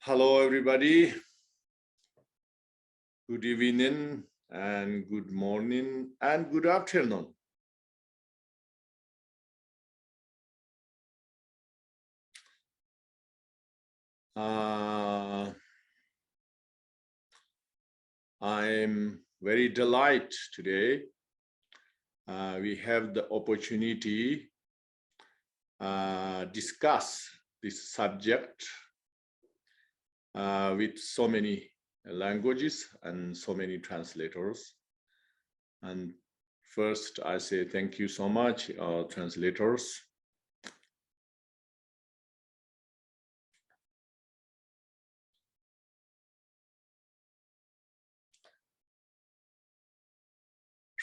Hello, everybody. Good evening and good morning and good afternoon. I'm very delighted today. We have the opportunity discuss this subject with so many languages and so many translators. And first, I say thank you so much, translators.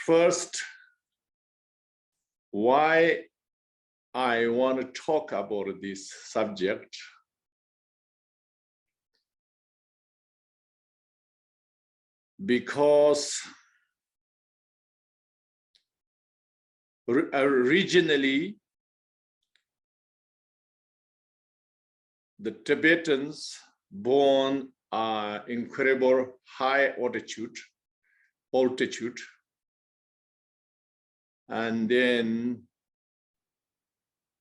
First, why I want to talk about this subject. Because originally, the Tibetans born incredible high altitude, and then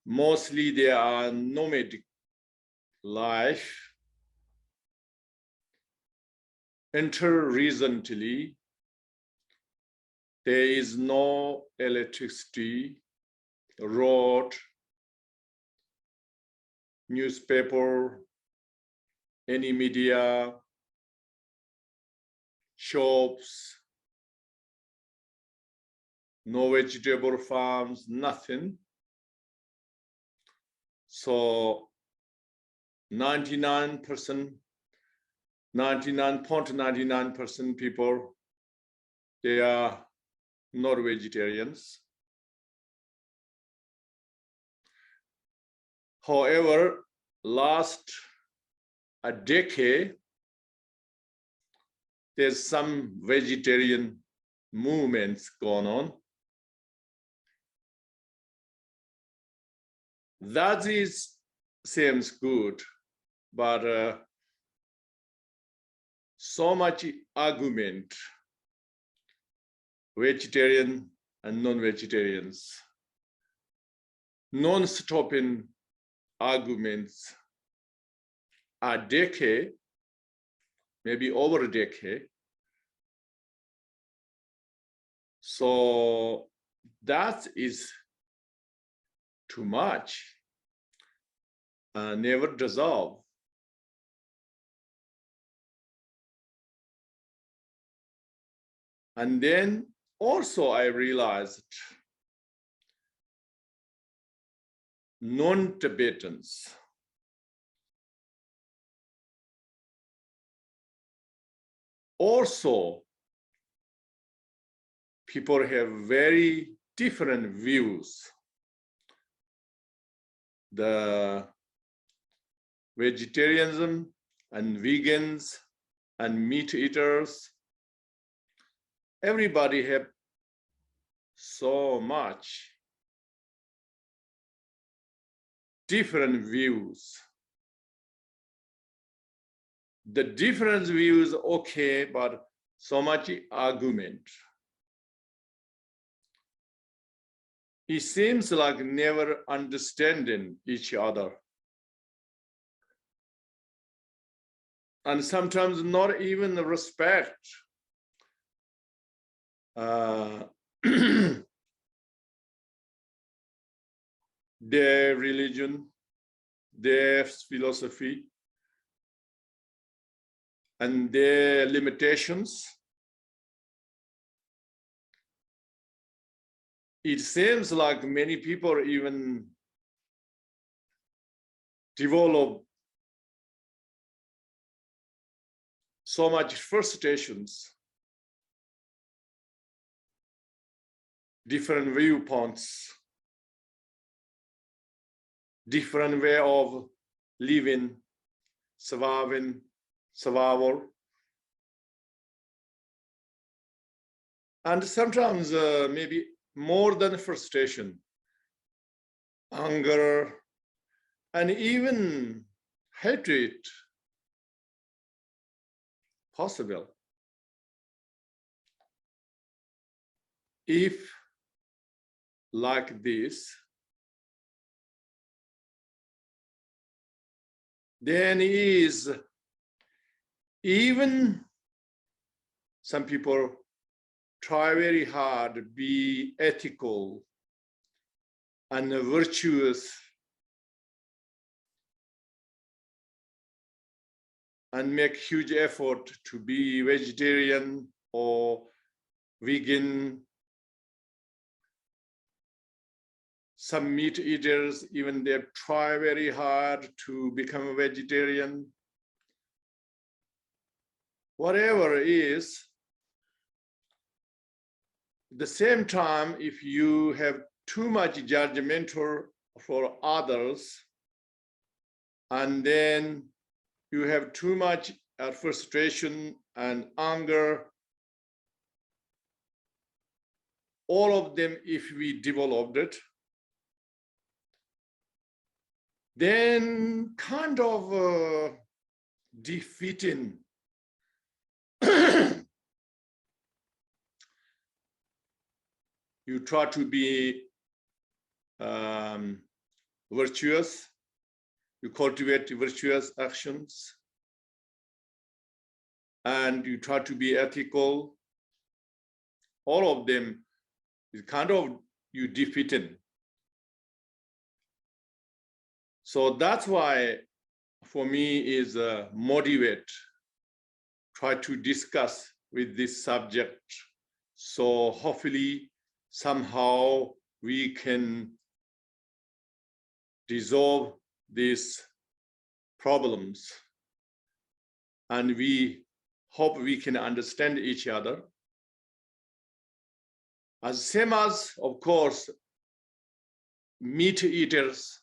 mostly they are nomadic life. Until recently, there is no electricity, road, newspaper, any media, shops, no vegetable farms, nothing. So 99.99% people, they are not vegetarians. However, last a decade, there's some vegetarian movements going on. That seems good, but so much argument, vegetarian and non-vegetarians, non-stopping arguments a decade, maybe over a decade. So that is too much, never dissolve. And then also I realized non-Tibetans also, people have very different views. The vegetarianism and vegans and meat eaters, everybody have so much different views. The different views, okay, but so much argument. It seems like never understanding each other. And sometimes not even the respect. Their religion, their philosophy, and their limitations. It seems like many people even develop so much frustrations, different viewpoints, different way of living, survival. And sometimes maybe more than frustration, anger, and even hatred possible. If like this, then is even some people try very hard to be ethical and virtuous and make huge effort to be vegetarian or vegan. Some meat eaters, even they try very hard to become a vegetarian. Whatever it is, at the same time, if you have too much judgmental for others, and then you have too much frustration and anger, all of them, if we developed it, then kind of defeating you try to be virtuous, you cultivate virtuous actions, and you try to be ethical. All of them is kind of you defeating. So that's why for me is motivate, try to discuss with this subject. So hopefully somehow we can resolve these problems, and we hope we can understand each other. As same as, of course, meat eaters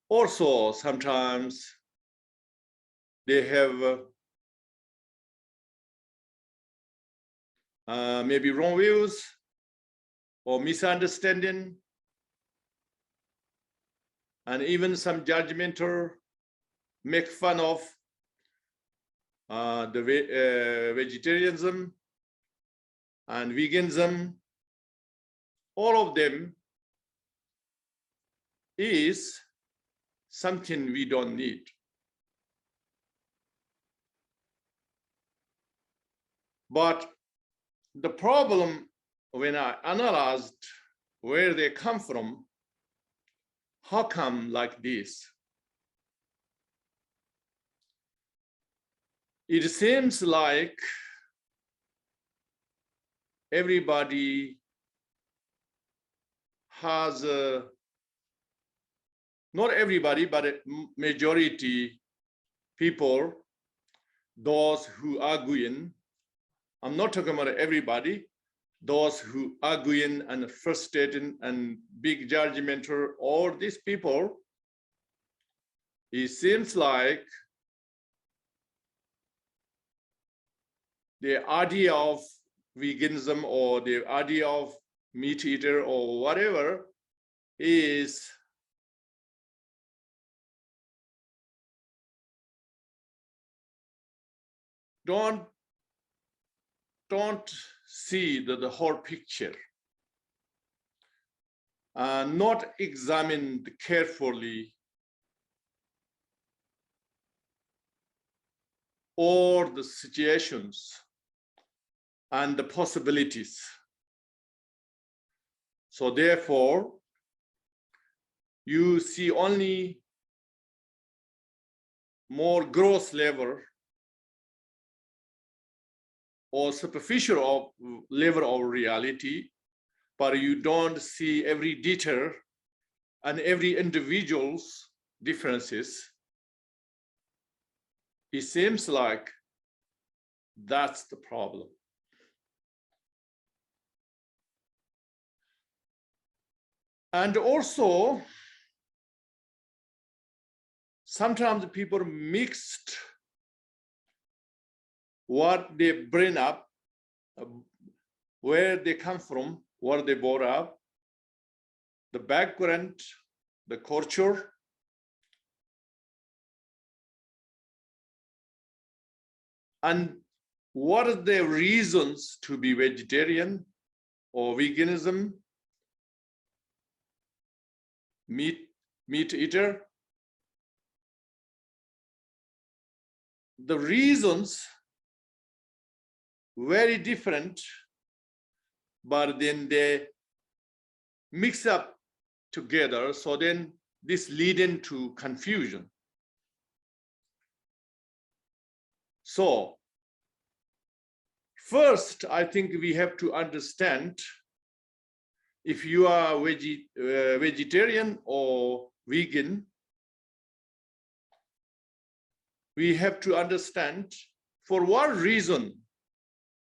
also sometimes they have maybe wrong views or misunderstanding, and even some judgmental, make fun of the vegetarianism and veganism. All of them is something we don't need. But the problem, when I analyzed where they come from, how come like this? It seems like everybody has, not everybody, but a majority people, those who are arguing, I'm not talking about everybody, those who arguing and frustrating and big judgmental, all these people, it seems like the idea of veganism or the idea of meat eater or whatever is don't see the whole picture, not examine carefully all the situations and the possibilities. So therefore, you see only more gross level or superficial level of reality, but you don't see every detail and every individual's differences. It seems like that's the problem. And also, sometimes people mixed what they bring up, where they come from, what they brought up, the background, the culture, and what are the reasons to be vegetarian or veganism, meat eater? The reasons very different, but then they mix up together, so then this lead into confusion. So first, I think we have to understand, if you are vegetarian or vegan, we have to understand for what reason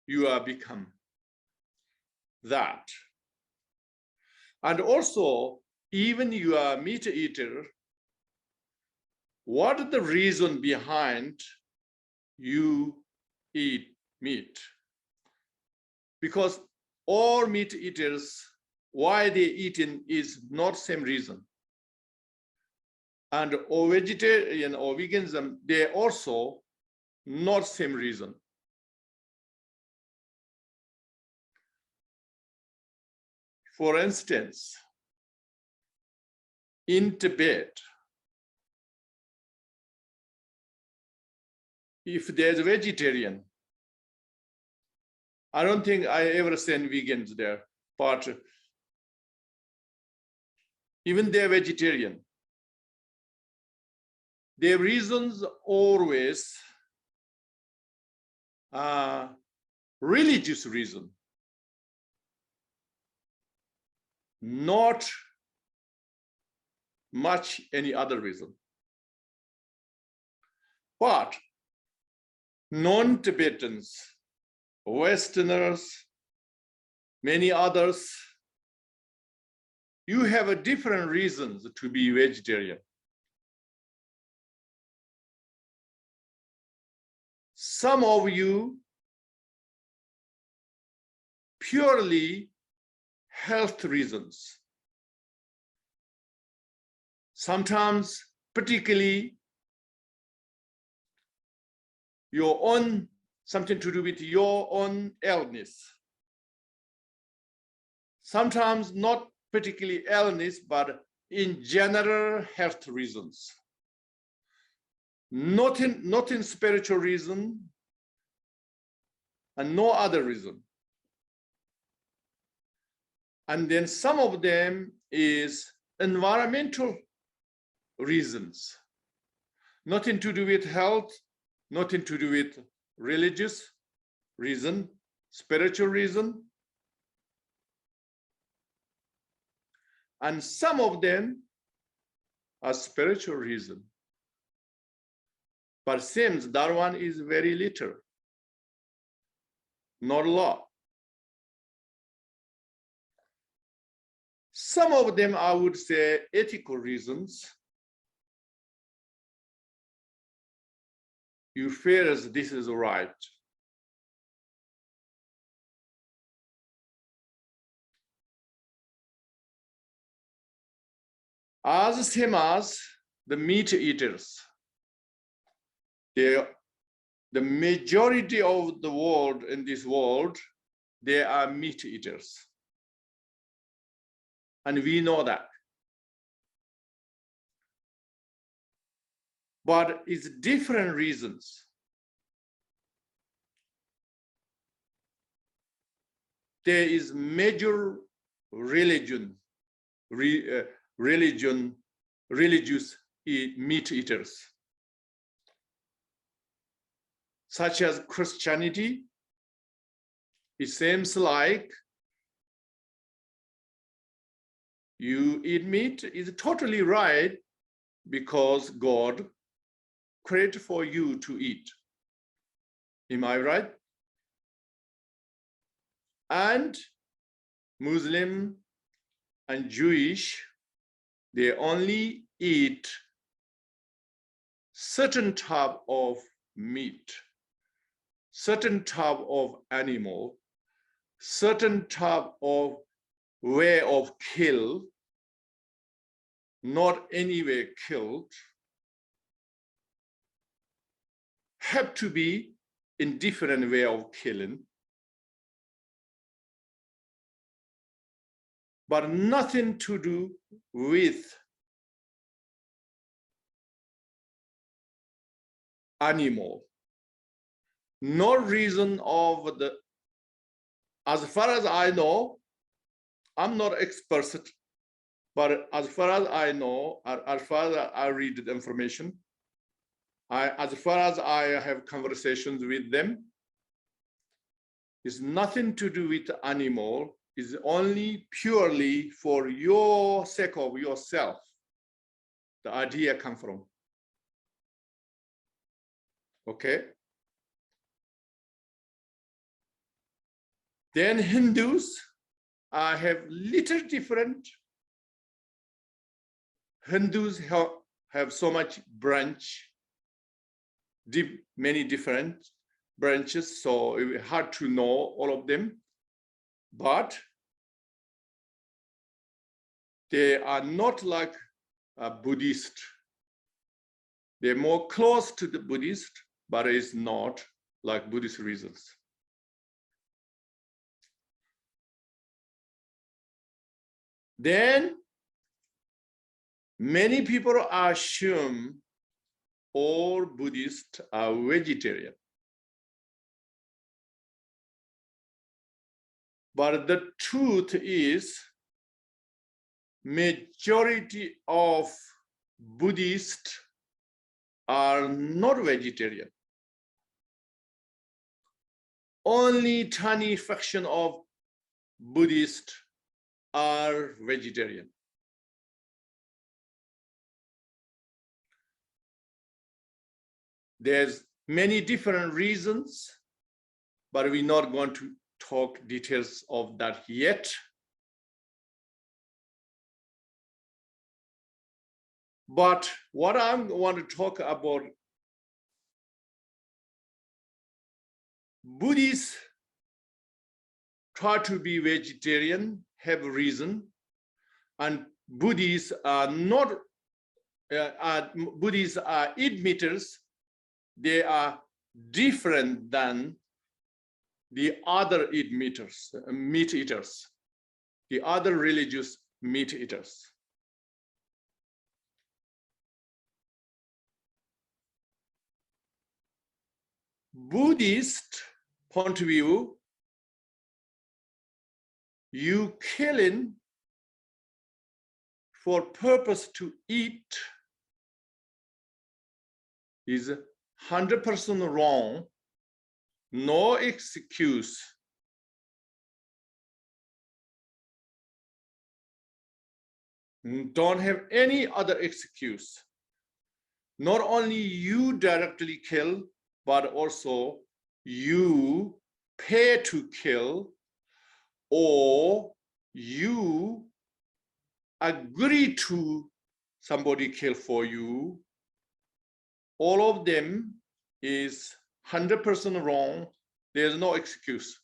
you are become that. And also, even you are meat eater, what is the reason behind you eat meat? Because all meat eaters, why they eating is not same reason. And or vegetarian or veganism, they also not same reason. For instance, in Tibet, if there's a vegetarian, I don't think I ever send vegans there, but even they're vegetarian, their reasons always are religious reason, not much any other reason. But non-Tibetans, Westerners, many others, you have a different reasons to be vegetarian. Some of you purely health reasons. Sometimes particularly your own, something to do with your own illness. Sometimes not particularly illness, but in general health reasons. Not in spiritual reason and no other reason. And then some of them is environmental reasons. Nothing to do with health, nothing to do with religious reason, spiritual reason. And some of them are spiritual reason. But seems that one is very little, not a lot. Some of them, I would say, ethical reasons. You feel as this is right. As same as the meat eaters, the majority of the world in this world, they are meat eaters. And we know that. But it's different reasons. There is major religious meat eaters, such as Christianity. It seems like you eat meat is totally right because God created for you to eat. Am I right? And Muslim and Jewish, they only eat certain type of meat, certain type of animal, certain type of way of kill, not anyway killed, have to be in different way of killing, but nothing to do with animal. No reason of the, as far as I know, I'm not expert, but as far as I know, as far as I read the information, as far as I have conversations with them, it's nothing to do with the animal, it's only purely for your sake of yourself. The idea comes from. Okay. Then Hindus have little different. Hindus have so much branch, many different branches, so it's hard to know all of them, but they are not like a Buddhist. They're more close to the Buddhist, but it's not like Buddhist reasons. Then many people assume all Buddhists are vegetarian. But the truth is, majority of Buddhists are not vegetarian. Only tiny fraction of Buddhists are vegetarian. There's many different reasons, but we're not going to talk details of that yet. But what I want to talk about, Buddhists try to be vegetarian, have a reason, and Buddhists are not, Buddhists are eat-eaters. They are different than the other meat-eaters, the other religious meat-eaters. Buddhist point of view, you killing for purpose to eat is 100% wrong, no excuse. Don't have any other excuse. Not only you directly kill, but also you pay to kill, or you agree to somebody kill for you. All of them is 100% wrong. There's no excuse.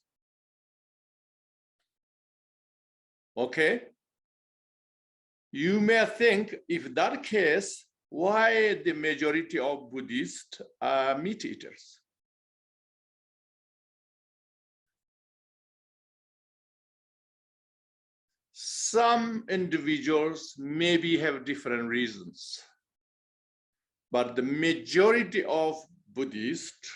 Okay? You may think, if that case, why the majority of Buddhists are meat eaters? Some individuals maybe have different reasons, but the majority of Buddhists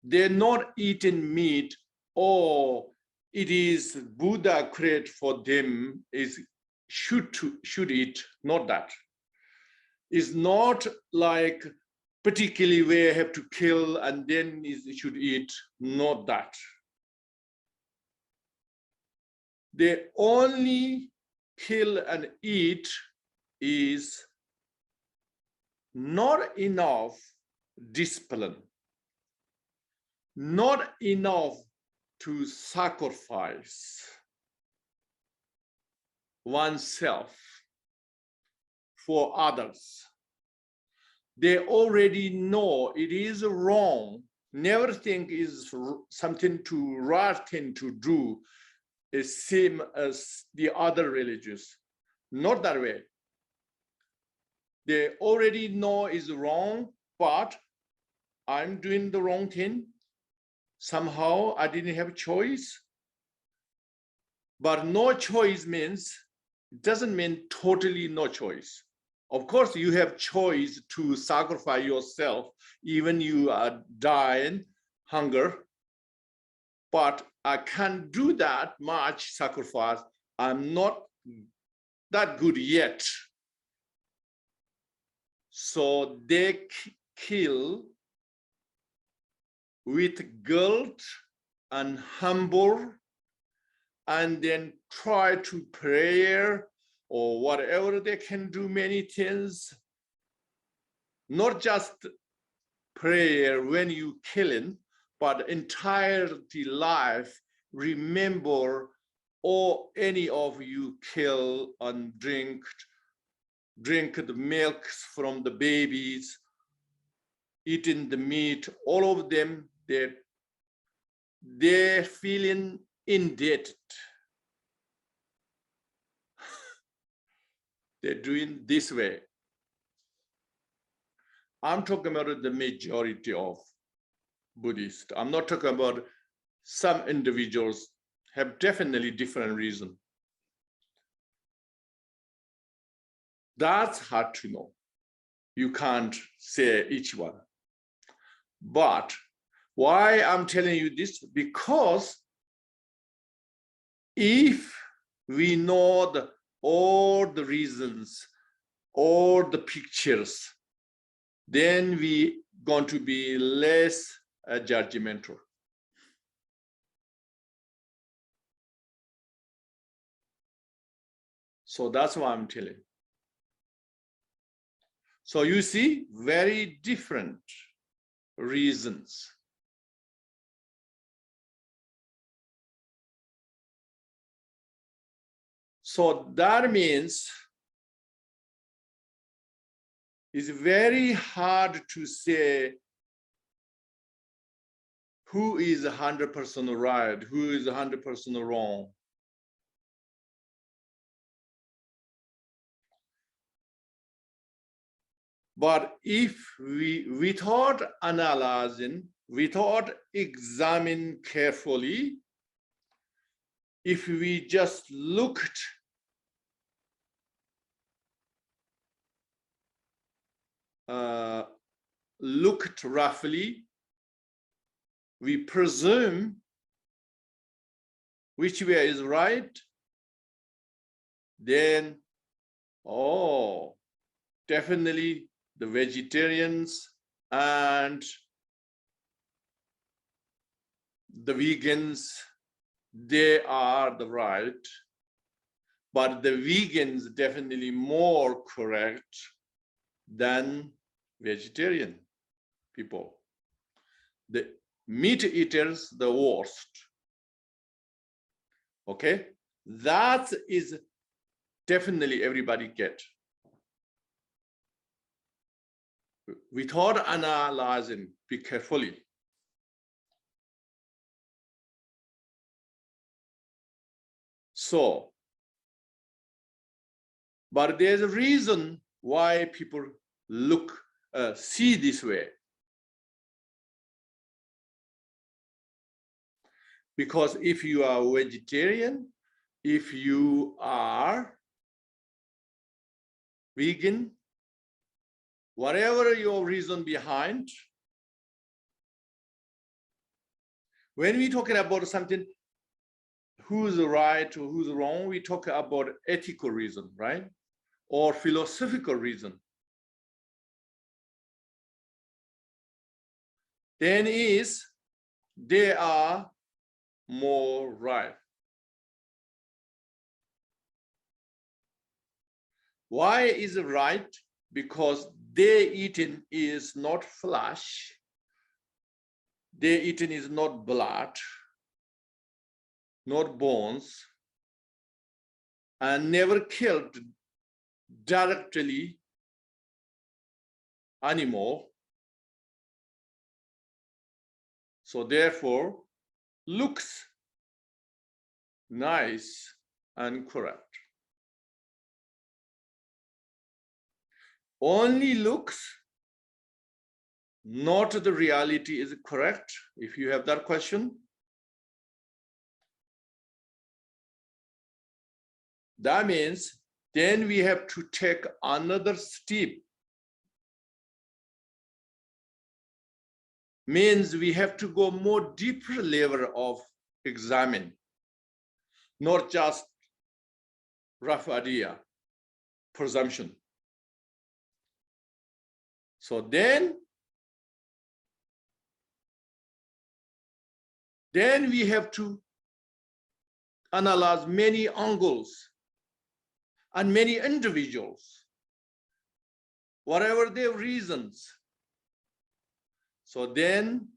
they're not eating meat, or it is Buddha create for them is should eat, not that. It's not like particularly where have to kill and then should eat, not that. They only kill and eat is not enough discipline, not enough to sacrifice oneself for others. They already know it is wrong. Never think is something to right thing to do is same as the other religions. Not that way. they already know is wrong, but I'm doing the wrong thing. Somehow I didn't have a choice. But no choice means, it doesn't mean totally no choice. Of course, you have choice to sacrifice yourself, even you are dying, hunger. But I can't do that much sacrifice. I'm not that good yet. So they kill with guilt and humble, and then try to prayer or whatever they can do, many things. Not just prayer when you killing, but entirety life, remember, or any of you kill and drink the milk from the babies, eating the meat, all of them, they're feeling indebted. They're doing this way. I'm talking about the majority of Buddhists. I'm not talking about some individuals have definitely different reason. That's hard to know. You can't say each one. But why I'm telling you this? Because if we know all the reasons, all the pictures, then we going to be less judgmental. So that's why I'm telling. So you see, very different reasons. So that means it's very hard to say who is 100% right, who is 100% wrong. But if we, without analyzing, without examining carefully, if we just looked roughly, we presume which way is right, then, oh, definitely the vegetarians and the vegans, they are the right, but the vegans definitely more correct than vegetarian people. The meat eaters, the worst. Okay, that is definitely everybody get. Without analyzing, be carefully. So, but there's a reason why people see this way. Because if you are vegetarian, if you are vegan, whatever your reason behind, when we're talking about something, who's right or who's wrong, we talk about ethical reason, right? Or philosophical reason. Then they are more right. Why is it right? Because their eating is not flesh, their eating is not blood, not bones, and never killed directly animal. So therefore, looks nice and correct. only looks, not the reality is correct. If you have that question, that means then we have to take another step. Means we have to go more deeper level of examine, not just rough idea, presumption. So then we have to analyze many angles and many individuals, whatever their reasons. So then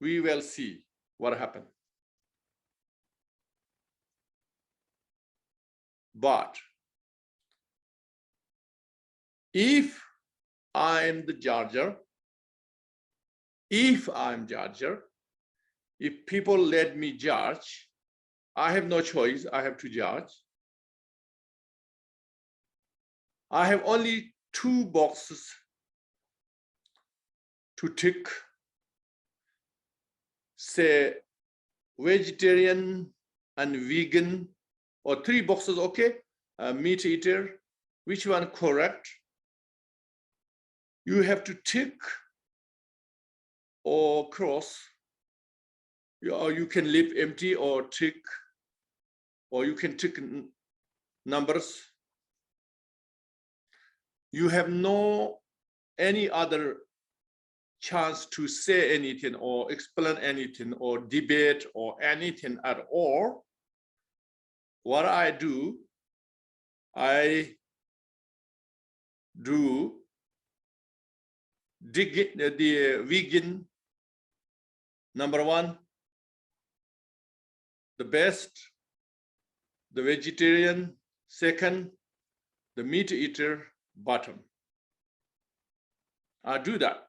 we will see what happened. But if I'm the judger, if people let me judge, I have no choice, I have to judge. I have only 2 boxes to tick. Say vegetarian and vegan, or 3 boxes, okay? Meat eater, which one correct? You have to tick or cross, or you can leave empty or tick, or you can tick numbers. You have no any other chance to say anything or explain anything or debate or anything at all. What I do the vegan, number 1, the best, the vegetarian, second, the meat eater, bottom. I do that.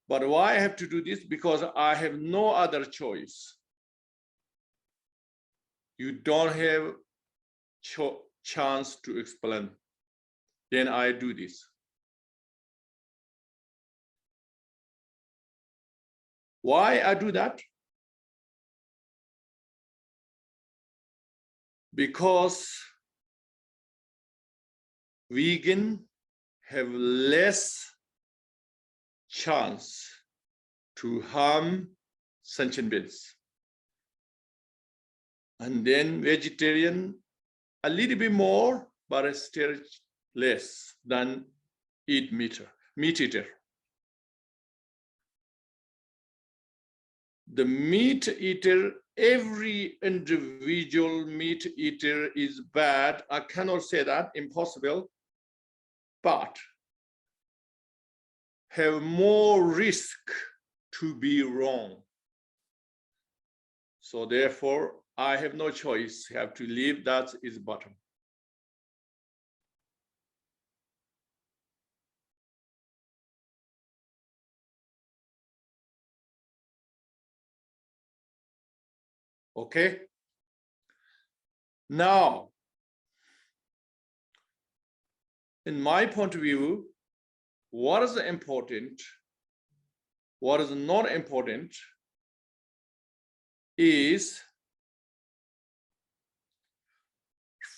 But why I have to do this? Because I have no other choice. You don't have chance to explain. Then I do this. Why I do that? Because vegan have less chance to harm sentient beings. And then vegetarian, a little bit more, but still less than meat eater. The meat eater, every individual meat eater is bad. I cannot say that, impossible, but have more risk to be wrong. So therefore, I have no choice, have to leave that is bottom. Okay. Now, in my point of view, what is important, what is not important is,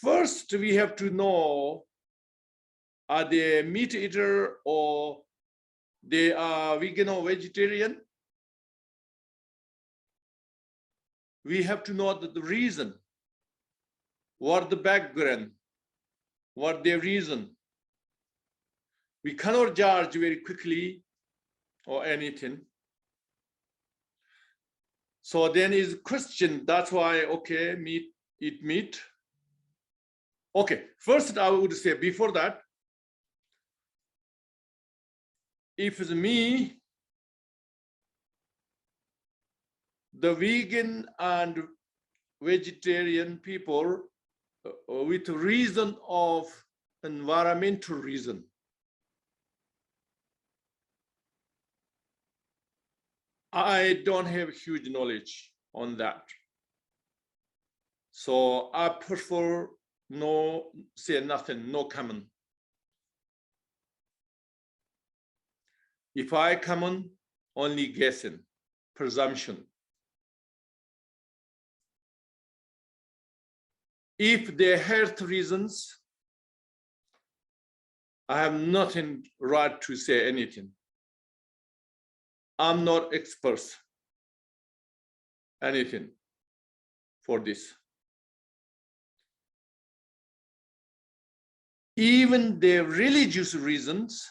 first we have to know, are they meat eater or they are vegan or vegetarian? We have to know the reason, what the background, what their reason. We cannot judge very quickly or anything. So then is question, that's why, okay, eat meat. Okay, first I would say before that, if it's me, the vegan and vegetarian people with reason of environmental reason, I don't have huge knowledge on that. So I prefer no say nothing, no comment. If I comment, only guessing, presumption. If they health reasons, I have nothing right to say anything. I'm not expert anything for this. Even the religious reasons,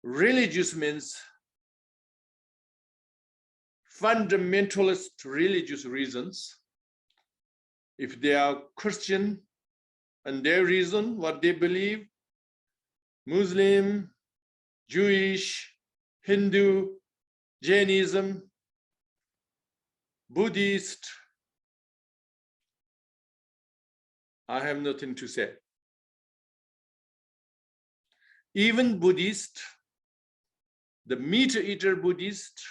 religious means fundamentalist religious reasons. If they are Christian and their reason, what they believe, Muslim, Jewish, Hindu, Jainism, Buddhist, I have nothing to say. Even Buddhist, the meat eater Buddhist,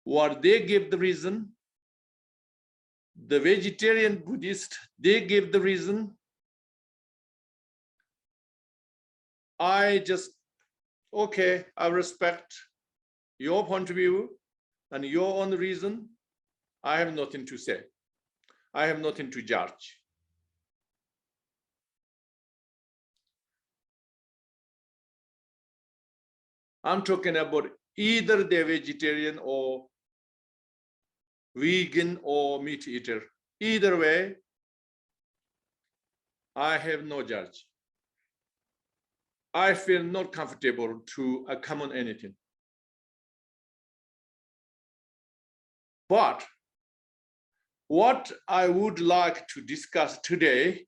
what they give the reason, the vegetarian Buddhist, they give the reason. I just, okay, I respect your point of view and your own reason. I have nothing to say. I have nothing to judge. I'm talking about either they're vegetarian or vegan or meat eater. Either way, I have no judge. I feel not comfortable to comment anything. But what I would like to discuss today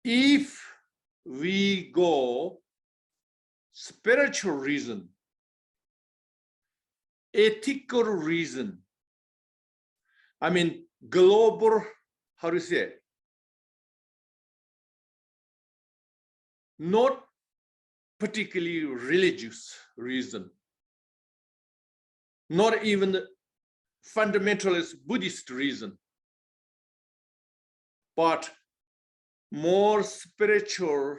if we go spiritual reason, ethical reason, I mean global, how do you say, not particularly religious reason, not even fundamentalist Buddhist reason, but more spiritual,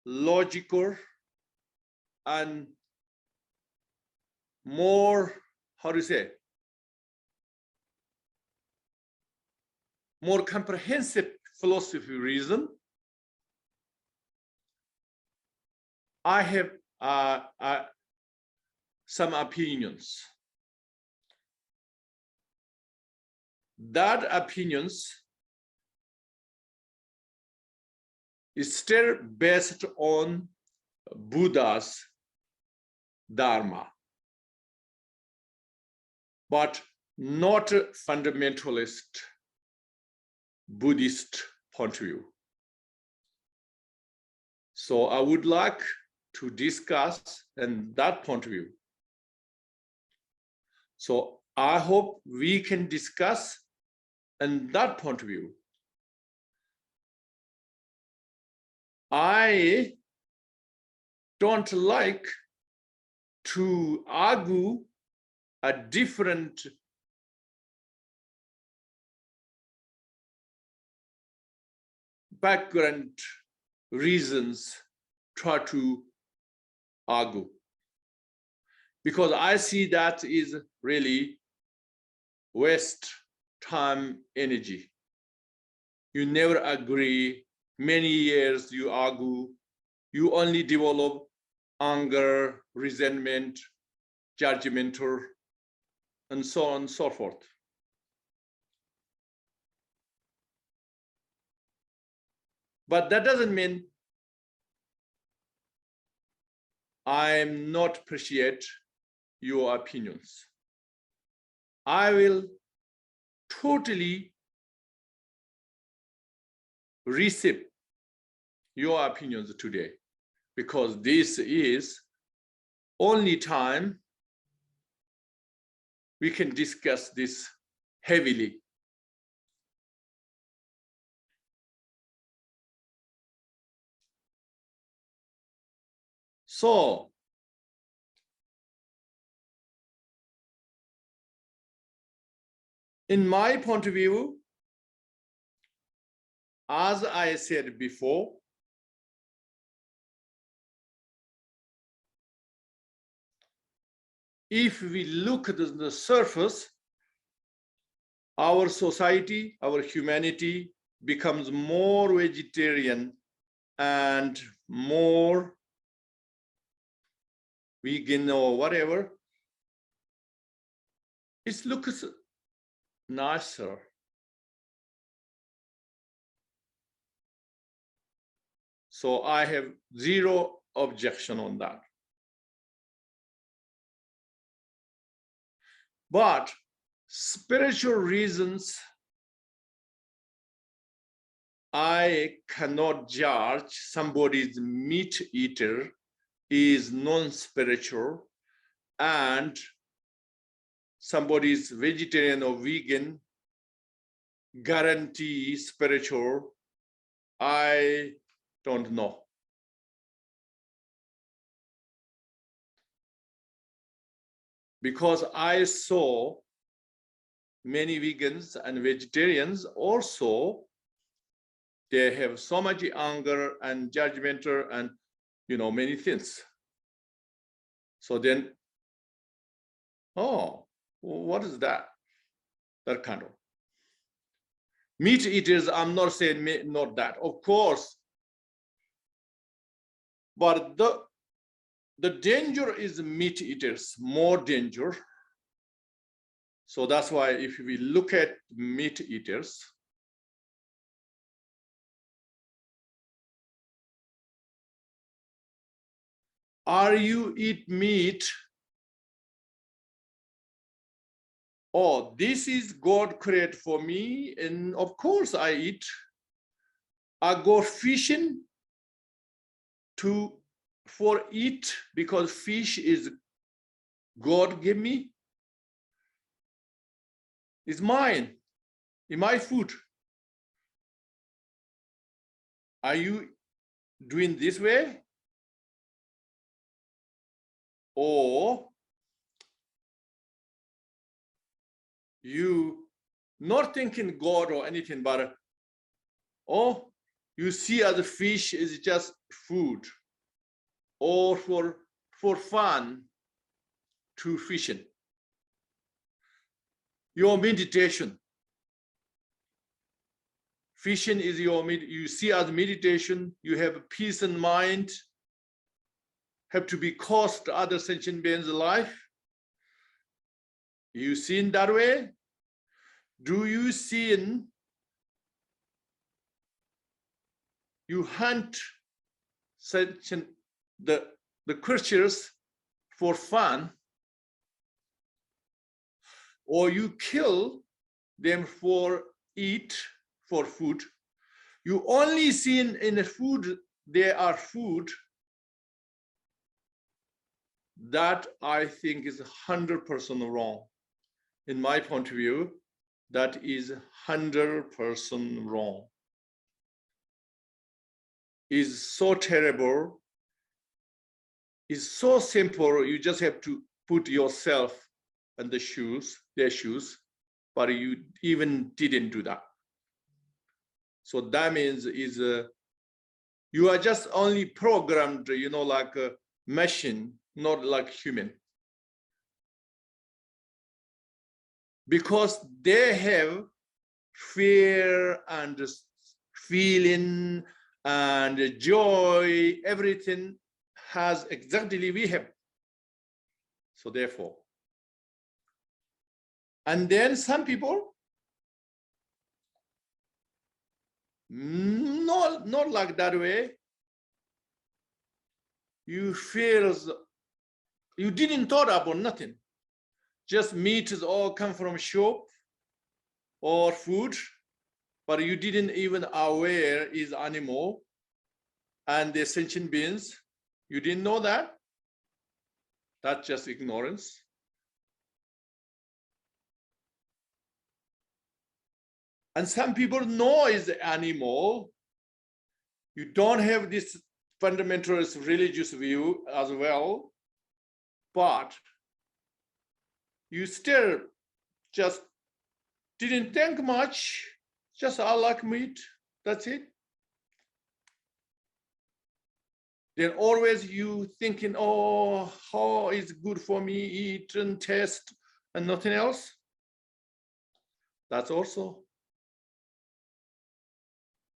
logical, and more, how do you say, more comprehensive philosophy reason. I have some opinions. That opinions is still based on Buddha's Dharma, but not a fundamentalist Buddhist point of view. So I would like to discuss in that point of view. So I hope we can discuss in that point of view. I don't like to argue a different background reasons try to argue, because I see that is really waste time, energy. You never agree, many years you argue, you only develop anger, resentment, judgmental, and so on and so forth. But that doesn't mean I'm not appreciate your opinions. I will totally receive your opinions today, because this is only time we can discuss this heavily. So In my point of view, as I said before, if we look at the surface, our society, our humanity becomes more vegetarian and more vegan or whatever. It looks nicer. So I have zero objection on that. But spiritual reasons, I cannot judge somebody's meat eater is non-spiritual and somebody's vegetarian or vegan guarantee spiritual. I don't know. Because I saw many vegans and vegetarians also, they have so much anger and judgmental and many things. So then, oh, what is that? That kind of. Meat eaters, I'm not saying not that, of course. But the danger is meat eaters, more danger. So that's why if we look at meat eaters, are you eat meat? Oh, this is God created for me, and of course I eat. I go fishing for eat because fish is God give me. It's mine, in my food. Are you doing this way? Or you not thinking God or anything, but oh, you see as a fish is just food, or for fun to fishing. Your meditation. Fishing is you see as meditation, you have peace in mind, have to be cost other sentient beings' life. You see in that way? Do you see in you hunt sentient the creatures for fun, or you kill them for eat for food? You only see in the food they are food. That I think is 100% wrong. In my point of view, that is 100% wrong. Is so terrible. Is so simple. You just have to put yourself in their shoes, but you even didn't do that. So that means you are just only programmed, like a machine, not like human. Because they have fear and feeling and joy, everything has exactly we have. So therefore, and then some people not like that way. You feel you didn't thought about nothing. Just meat is all come from shop or food, but you didn't even aware is animal and the sentient beings. You didn't know that. That's just ignorance. And some people know is the animal. You don't have this fundamentalist religious view as well, but you still just didn't think much, just I like meat, that's it. Then always you thinking, oh, how is good for me, eat and taste and nothing else. That's also,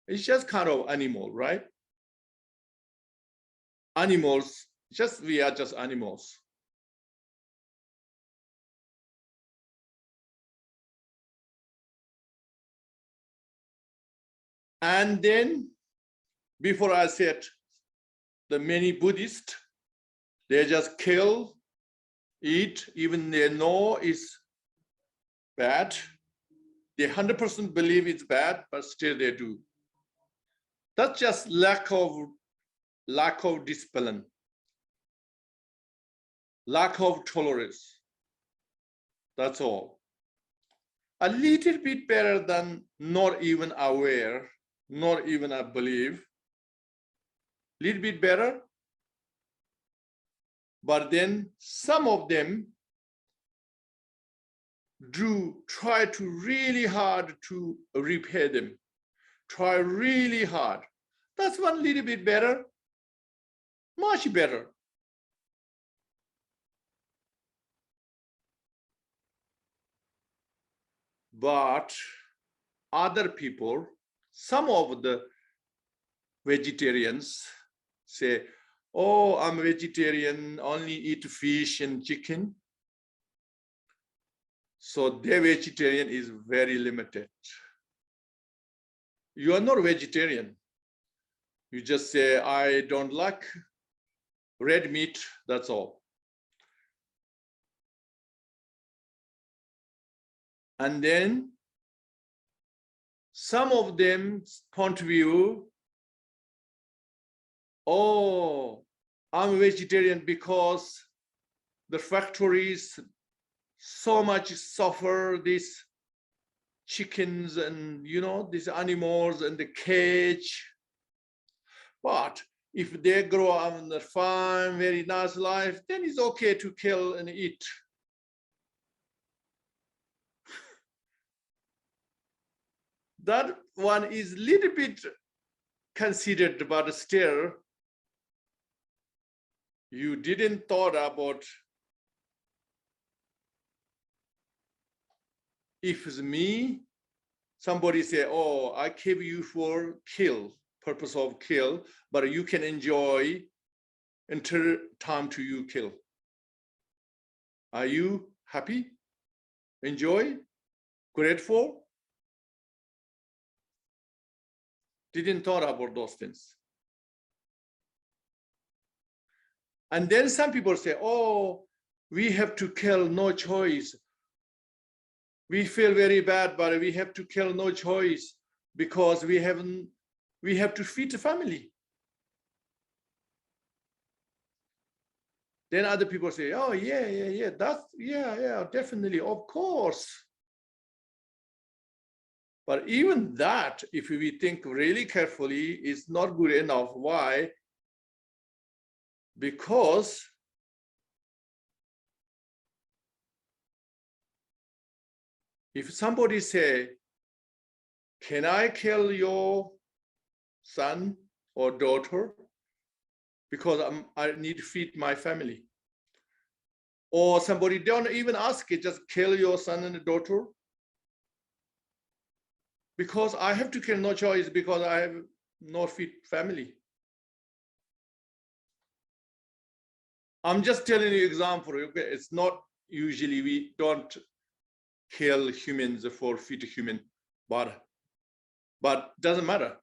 it's just kind of animal, right? Animals, we are just animals. And then, before I said, the many Buddhists, they just kill, eat, even they know it's bad. They 100% believe it's bad, but still they do. That's just lack of discipline, lack of tolerance. That's all. A little bit better than not even aware, not even a believe. Little bit better. But then some of them do try to really hard to repay them. Try really hard. That's one little bit better, much better. But other people, some of the vegetarians say, oh, I'm a vegetarian, only eat fish and chicken. So their vegetarian is very limited. You are not vegetarian. You just say, I don't like red meat, that's all. And then some of them point of view, oh, I'm a vegetarian because the factories so much suffer these chickens and, you know, these animals and the cage. But if they grow up in the farm, very nice life, then it's okay to kill and eat. That one is a little bit considered, but still, you didn't thought about if it's me, somebody say, oh, I keep you for kill, purpose of kill, but you can enjoy until time to you kill. Are you happy? Enjoy? Grateful? Didn't thought about those things. And then some people say, oh, we have to kill, no choice. We feel very bad, but we have to kill, no choice, because we have to feed the family. Then other people say, oh, yeah, that's, yeah, definitely, of course. But even that, if we think really carefully, is not good enough. Why? Because if somebody say, can I kill your son or daughter because I need to feed my family? Or somebody don't even ask it, just kill your son and daughter because I have to kill, no choice, because I have no feed family. I'm just telling you example. Okay? It's not usually, we don't kill humans for feed human, but doesn't matter.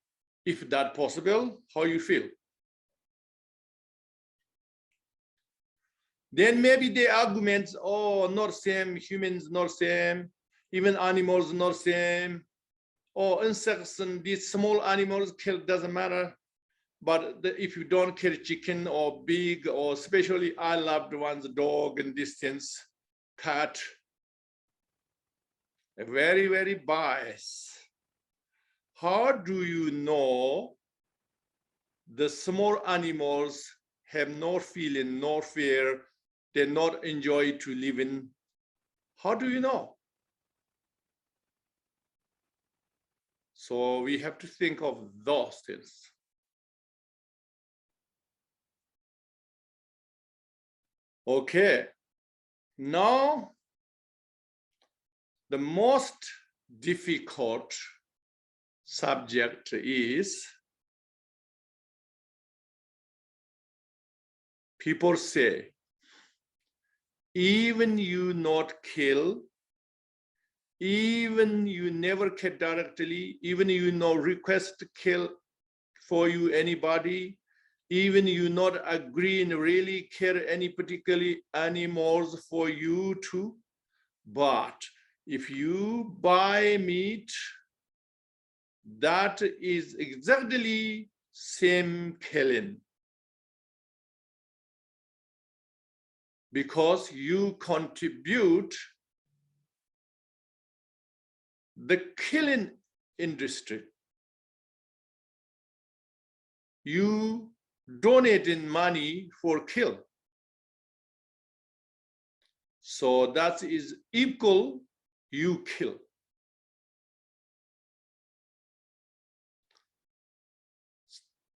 If that possible, how you feel? Then maybe the arguments, oh, not same, humans not same, even animals not same, or insects and these small animals kill, doesn't matter. But if you don't kill chicken or pig, or especially I loved ones, dog and these things, cat, very, very biased. How do you know the small animals have no feeling, no fear, they not enjoy to live in? How do you know? So we have to think of those things. Okay, now the most difficult subject is people say, even you not kill, even you never kill directly, even you no request to kill for you anybody, even you not agree and really care any particular animals for you too, but if you buy meat, that is exactly same killing, because you contribute the killing industry. You donate in money for kill. So that is equal, you kill.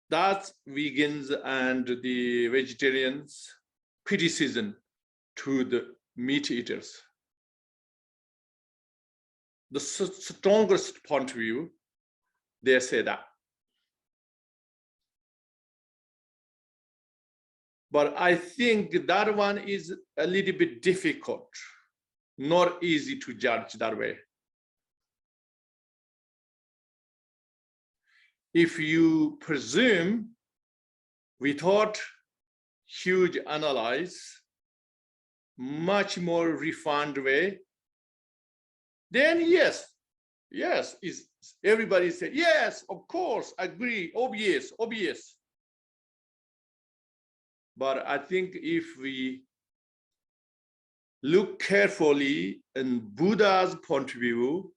That's vegans and the vegetarians' criticism to the meat eaters. The strongest point of view, they say that. But I think that one is a little bit difficult, not easy to judge that way. If you presume without huge analyze, much more refined way, then yes, is everybody say, yes, of course, agree, obvious. But I think if we look carefully in Buddha's point of view,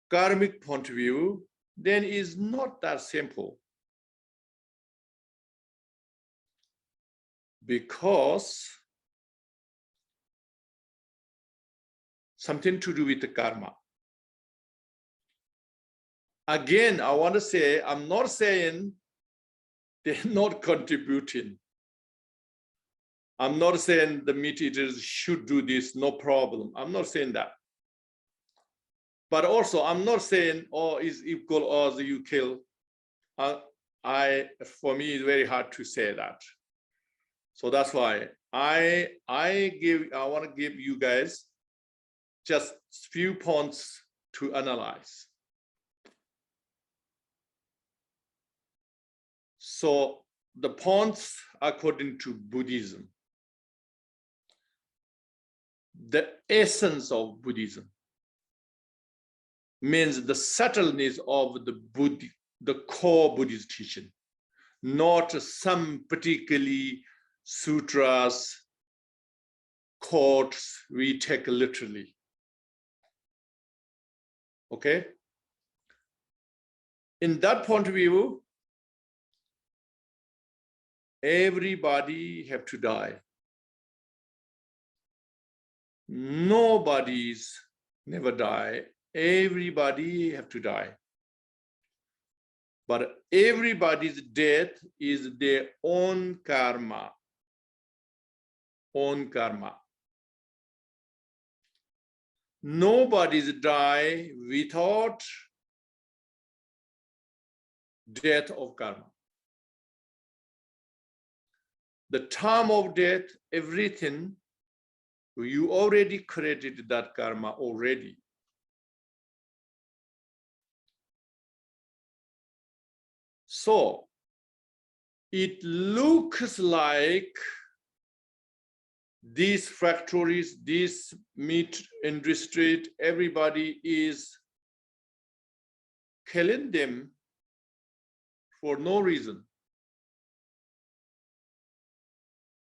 karmic point of view, then it's not that simple. Because something to do with the karma. Again, I want to say, I'm not saying they're not contributing. I'm not saying the meat eaters should do this, no problem. I'm not saying that. But also, I'm not saying, oh, is equal or you kill. For me, it's very hard to say that. So that's why I want to give you guys just few points to analyze. So the points according to Buddhism, the essence of Buddhism means the subtleness of the core Buddhist teaching, not some particularly sutras, quotes we take literally. Okay? In that point of view, everybody have to die. Nobody's never die. Everybody have to die. But everybody's death is their own karma. Own karma. Nobody's die without death of karma. The time of death, everything, you already created that karma already. So it looks like these factories, this meat industry, everybody is killing them for no reason,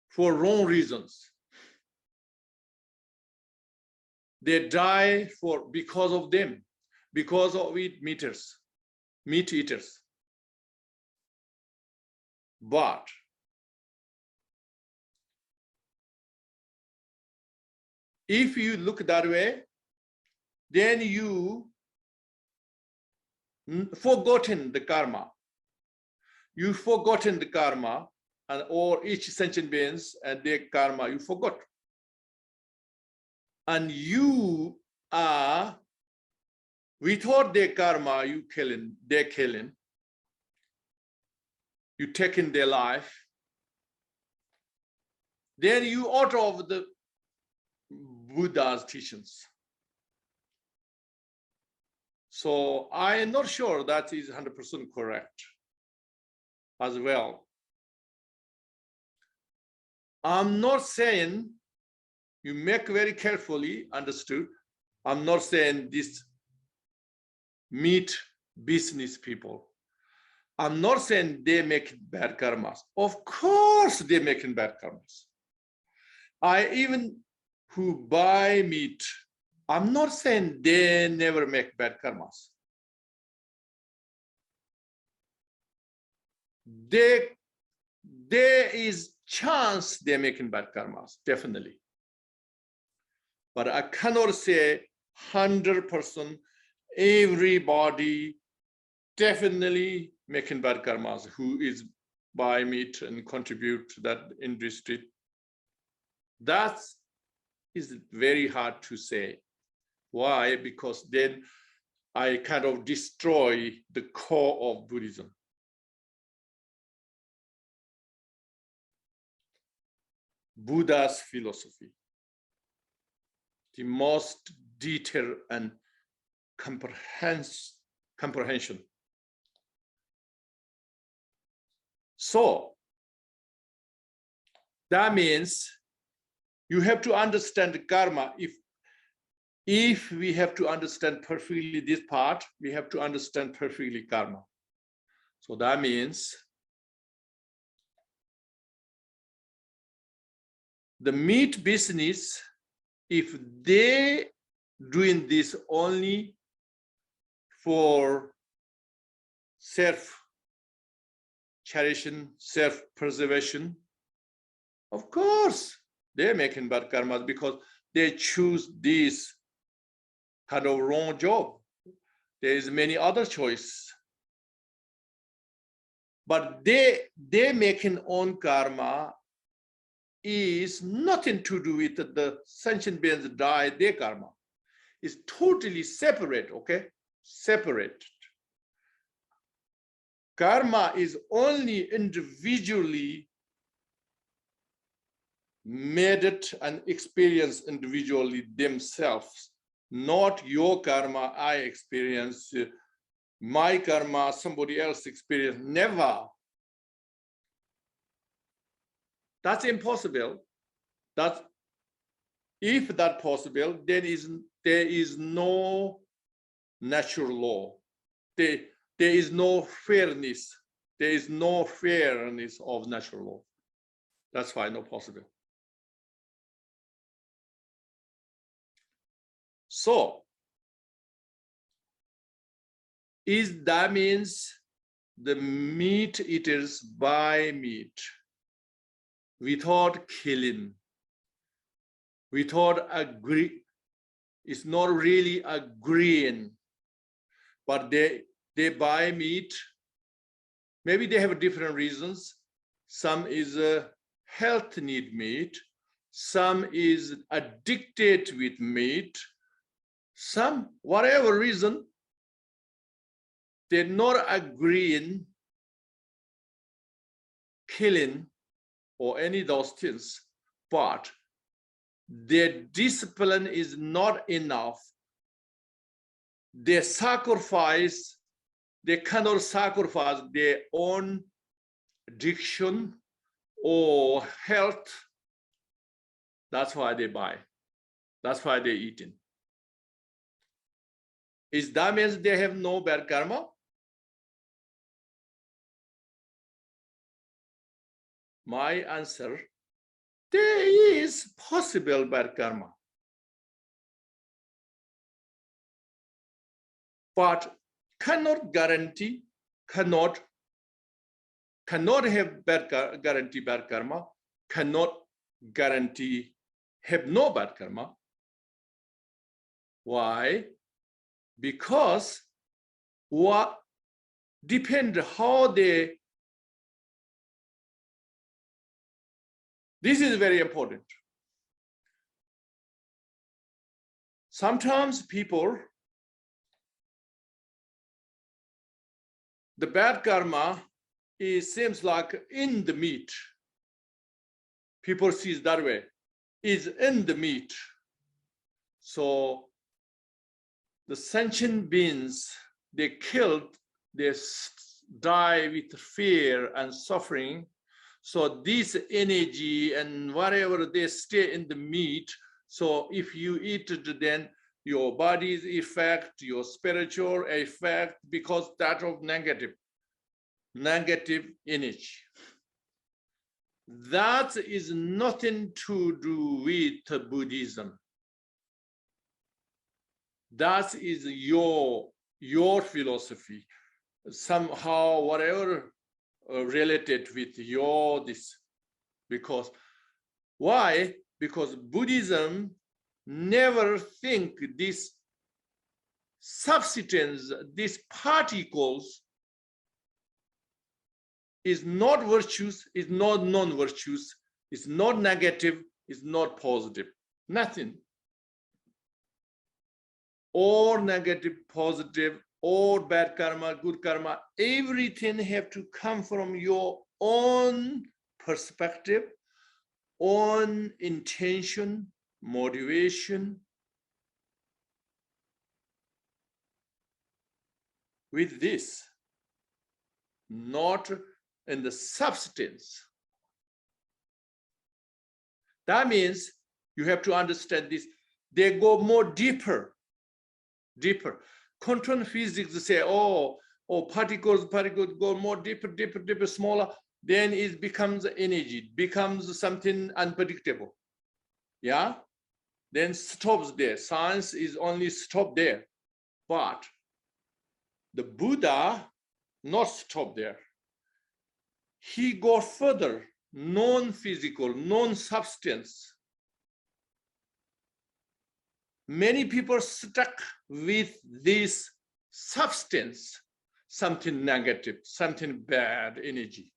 for wrong reasons. They die because of them, because of meat eaters. But if you look that way, then you forgotten the karma. You've forgotten the karma, and or each sentient beings and their karma, you forgot. And you are, without their karma, they're killing, you taking their life, then you out of the Buddha's teachings. So I am not sure that is 100% correct as well. I'm not saying, you make very carefully understood, I'm not saying this meat business people. I'm not saying they make bad karmas. Of course they're making bad karmas. I even who buy meat, I'm not saying they never make bad karmas. There is chance they're making bad karmas, definitely. But I cannot say 100% everybody definitely making bad karmas who is buy meat and contribute to that industry. That is very hard to say. Why? Because then I kind of destroy the core of Buddhism. Buddha's philosophy, the most detailed and comprehension. So that means you have to understand the karma. If we have to understand perfectly this part, we have to understand perfectly karma. So that means the meat business, if they doing this only for self-cherishing, self-preservation, of course, they're making bad karmas because they choose this kind of wrong job. There is many other choices. But they making own karma is nothing to do with the sentient beings die, their karma. It's totally separate, okay? Separate. Karma is only individually made it and experienced individually themselves, not your karma I experience, my karma somebody else experience, never. That's impossible. That if that's possible, then there is no natural law. There is no fairness. There is no fairness of natural law. That's why not possible. So, that means the meat eaters buy meat without killing, without agree. It's not really agreeing, but they buy meat. Maybe they have different reasons. Some is a health need meat. Some is addicted with meat. Some, whatever reason, they're not agreeing killing or any of those things, but their discipline is not enough. They sacrifice, they cannot sacrifice their own addiction or health. That's why they buy. That's why they're eating. Is that means they have no bad karma? My answer, there is possible bad karma. But cannot guarantee, cannot have guarantee bad karma, cannot guarantee have no bad karma. Why? Because what depend how they. This is very important. Sometimes people, the bad karma seems like in the meat. People see it that way, is in the meat. So the sentient beings, they killed, they die with fear and suffering. So this energy and whatever they stay in the meat. So if you eat it, then your body's effect, your spiritual effect, because that of negative energy. That is nothing to do with Buddhism. That is your philosophy. Somehow, whatever related with your this. Because why? Because Buddhism never think this substance, these particles is not virtuous, is not non-virtuous, is not negative, is not positive. Nothing. Or negative, positive, or bad karma, good karma, everything have to come from your own perspective, own intention, motivation. With this, not in the substance. That means you have to understand this. They go more deeper. Quantum physics say, particles go more deeper, smaller. Then it becomes energy, becomes something unpredictable. Yeah, then stops there. Science is only stop there. But the Buddha not stop there. He go further, non-physical, non-substance. Many people stuck with this substance, something negative, something bad energy.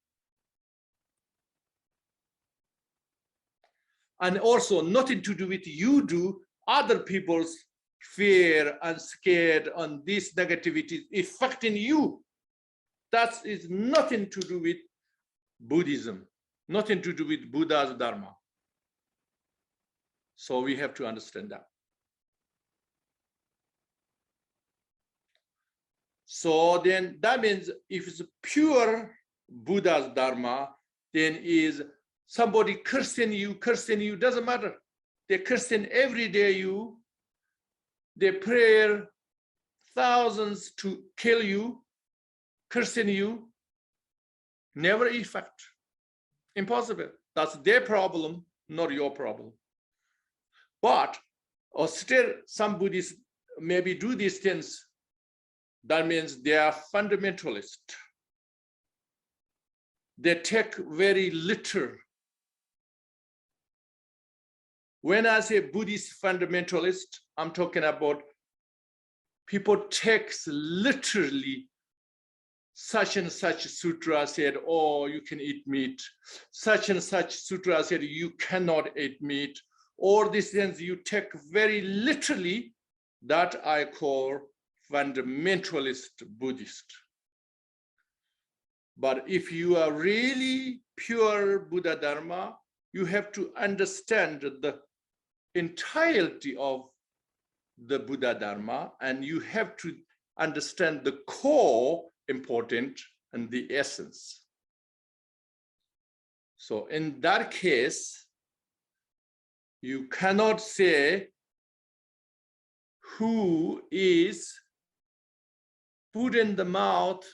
And also nothing to do with you do, other people's fear and scared on this negativity affecting you. That is nothing to do with Buddhism, nothing to do with Buddha's Dharma. So we have to understand that. So then that means if it's pure Buddha's Dharma, then is somebody cursing you, doesn't matter. They're cursing every day you. They pray thousands to kill you, cursing you, never effect. Impossible. That's their problem, not your problem. But or still some Buddhists maybe do these things. That means they are fundamentalist. They take very literal. When I say Buddhist fundamentalist, I'm talking about people takes literally such and such sutra said, oh, you can eat meat. Such and such sutra said, you cannot eat meat. Or these things you take very literally, that I call fundamentalist Buddhist. But if you are really pure Buddha Dharma, you have to understand the entirety of the Buddha Dharma, and you have to understand the core important and the essence. So in that case, you cannot say who is put in the mouth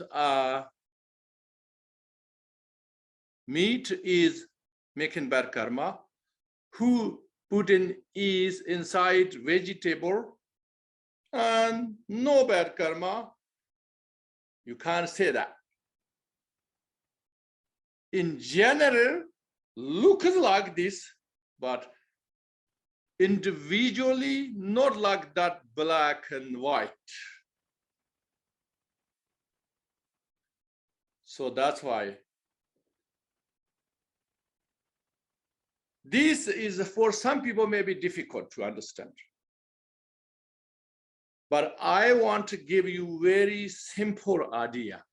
meat is making bad karma, who put in is inside vegetable and no bad karma. You can't say that. In general, looks like this, but individually, not like that black and white. So that's why this is, for some people, may be difficult to understand. But I want to give you very simple idea.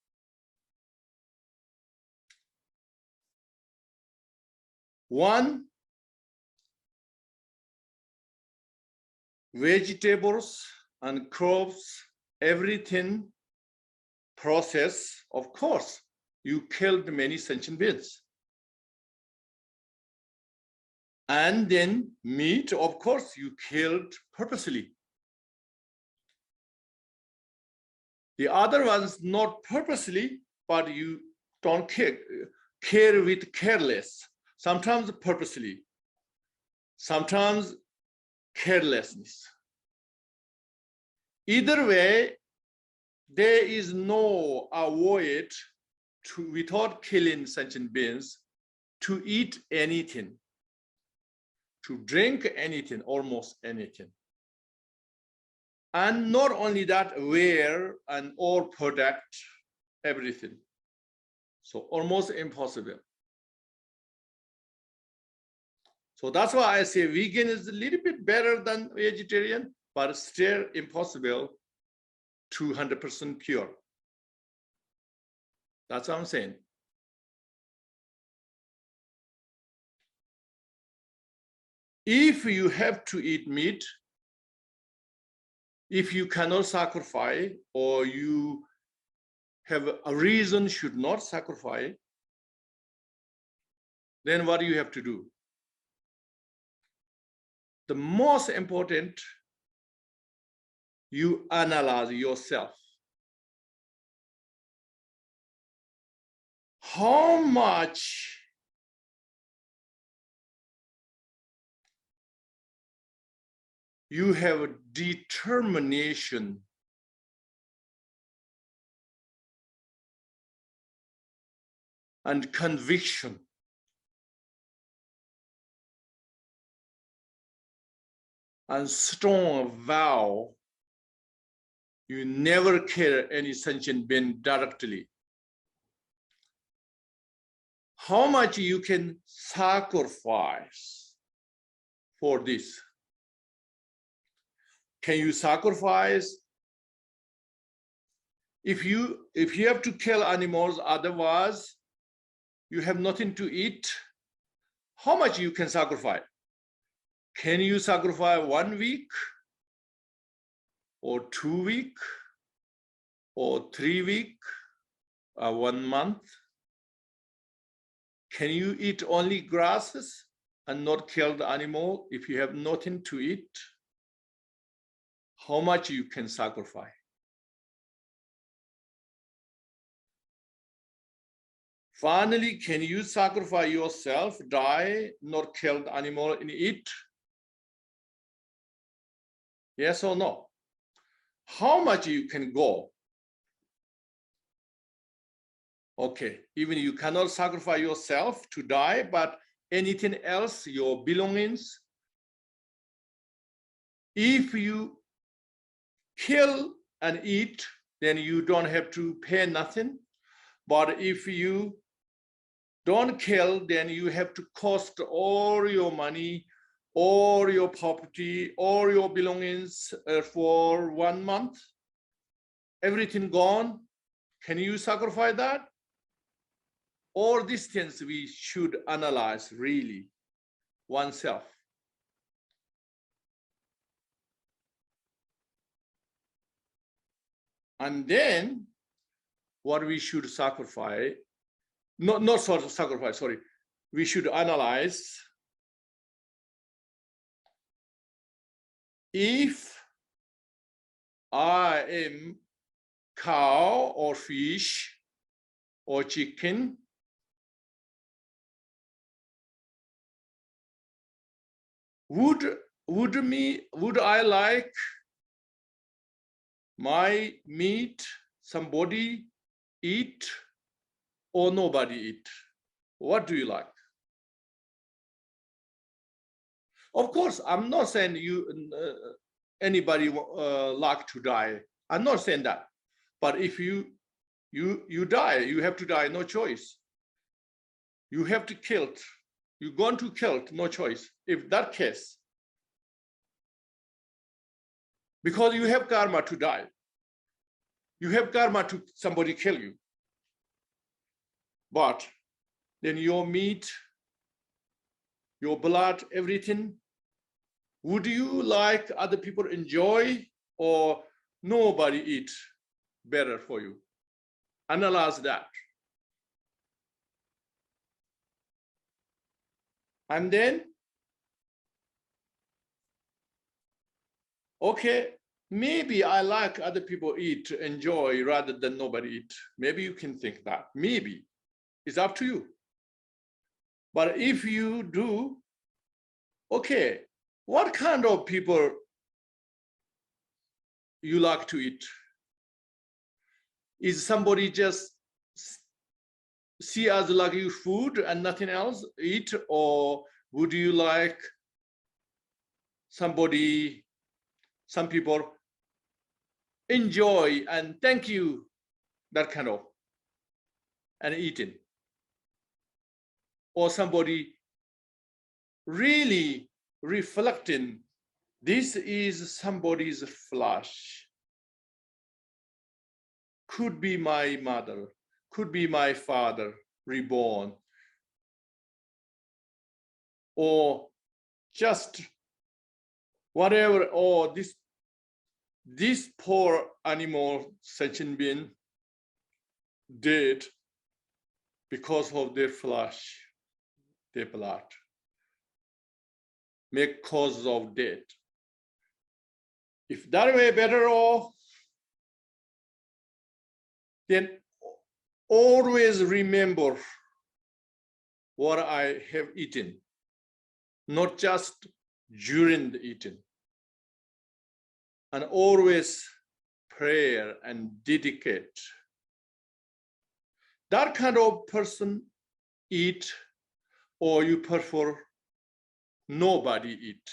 One, vegetables and crops, everything process, of course, you killed many sentient beings. And then meat, of course, you killed purposely. The other ones, not purposely, but you don't care with careless. Sometimes purposely, sometimes carelessness. Either way, there is no avoid to, without killing sentient beings, to eat anything, to drink anything, almost anything. And not only that, wear and all product, everything. So almost impossible. So that's why I say vegan is a little bit better than vegetarian, but still impossible to 100% pure. That's what I'm saying. If you have to eat meat, if you cannot sacrifice, or you have a reason should not sacrifice, then what do you have to do? The most important, you analyze yourself. How much you have a determination and conviction and strong vow, you never kill any sentient being directly. How much you can sacrifice for this? Can you sacrifice? If you have to kill animals, otherwise you have nothing to eat, how much you can sacrifice? Can you sacrifice 1 week or 2 weeks or 3 weeks or 1 month? Can you eat only grasses and not kill the animal if you have nothing to eat? How much you can sacrifice? Finally, can you sacrifice yourself, die, not kill the animal and eat? Yes or no? How much you can go? Okay, even you cannot sacrifice yourself to die, but anything else, your belongings, if you kill and eat, then you don't have to pay nothing. But if you don't kill, then you have to cost all your money, all your property, all your belongings for 1 month. Everything gone. Can you sacrifice that? All these things we should analyze really oneself. And then what we should sacrifice, not sort of sacrifice, sorry, we should analyze if I am cow or fish or chicken, would I like my meat somebody eat or nobody eat? What do you like? Of course, I'm not saying you anybody like to die. I'm not saying that. But if you you die. You have to die, no choice. You have to kill. You're going to kill, no choice. If that case, because you have karma to die. You have karma to somebody kill you. But then your meat, your blood, everything, would you like other people enjoy or nobody eat better for you? Analyze that. And then, okay, maybe I like other people eat, enjoy rather than nobody eat. Maybe you can think that, maybe. It's up to you. But if you do, okay, what kind of people you like to eat? Is somebody just see as like you food and nothing else eat, or would you like somebody, some people enjoy and thank you, that kind of, and eating? Or somebody really reflecting, this is somebody's flesh. Could be my mother, could be my father reborn, or just whatever, or this poor animal, sentient being, dead because of their flesh, their blood, make cause of death. If that way better off, then always remember what I have eaten, not just during the eating. And always prayer and dedicate. That kind of person eat, or you prefer nobody eat,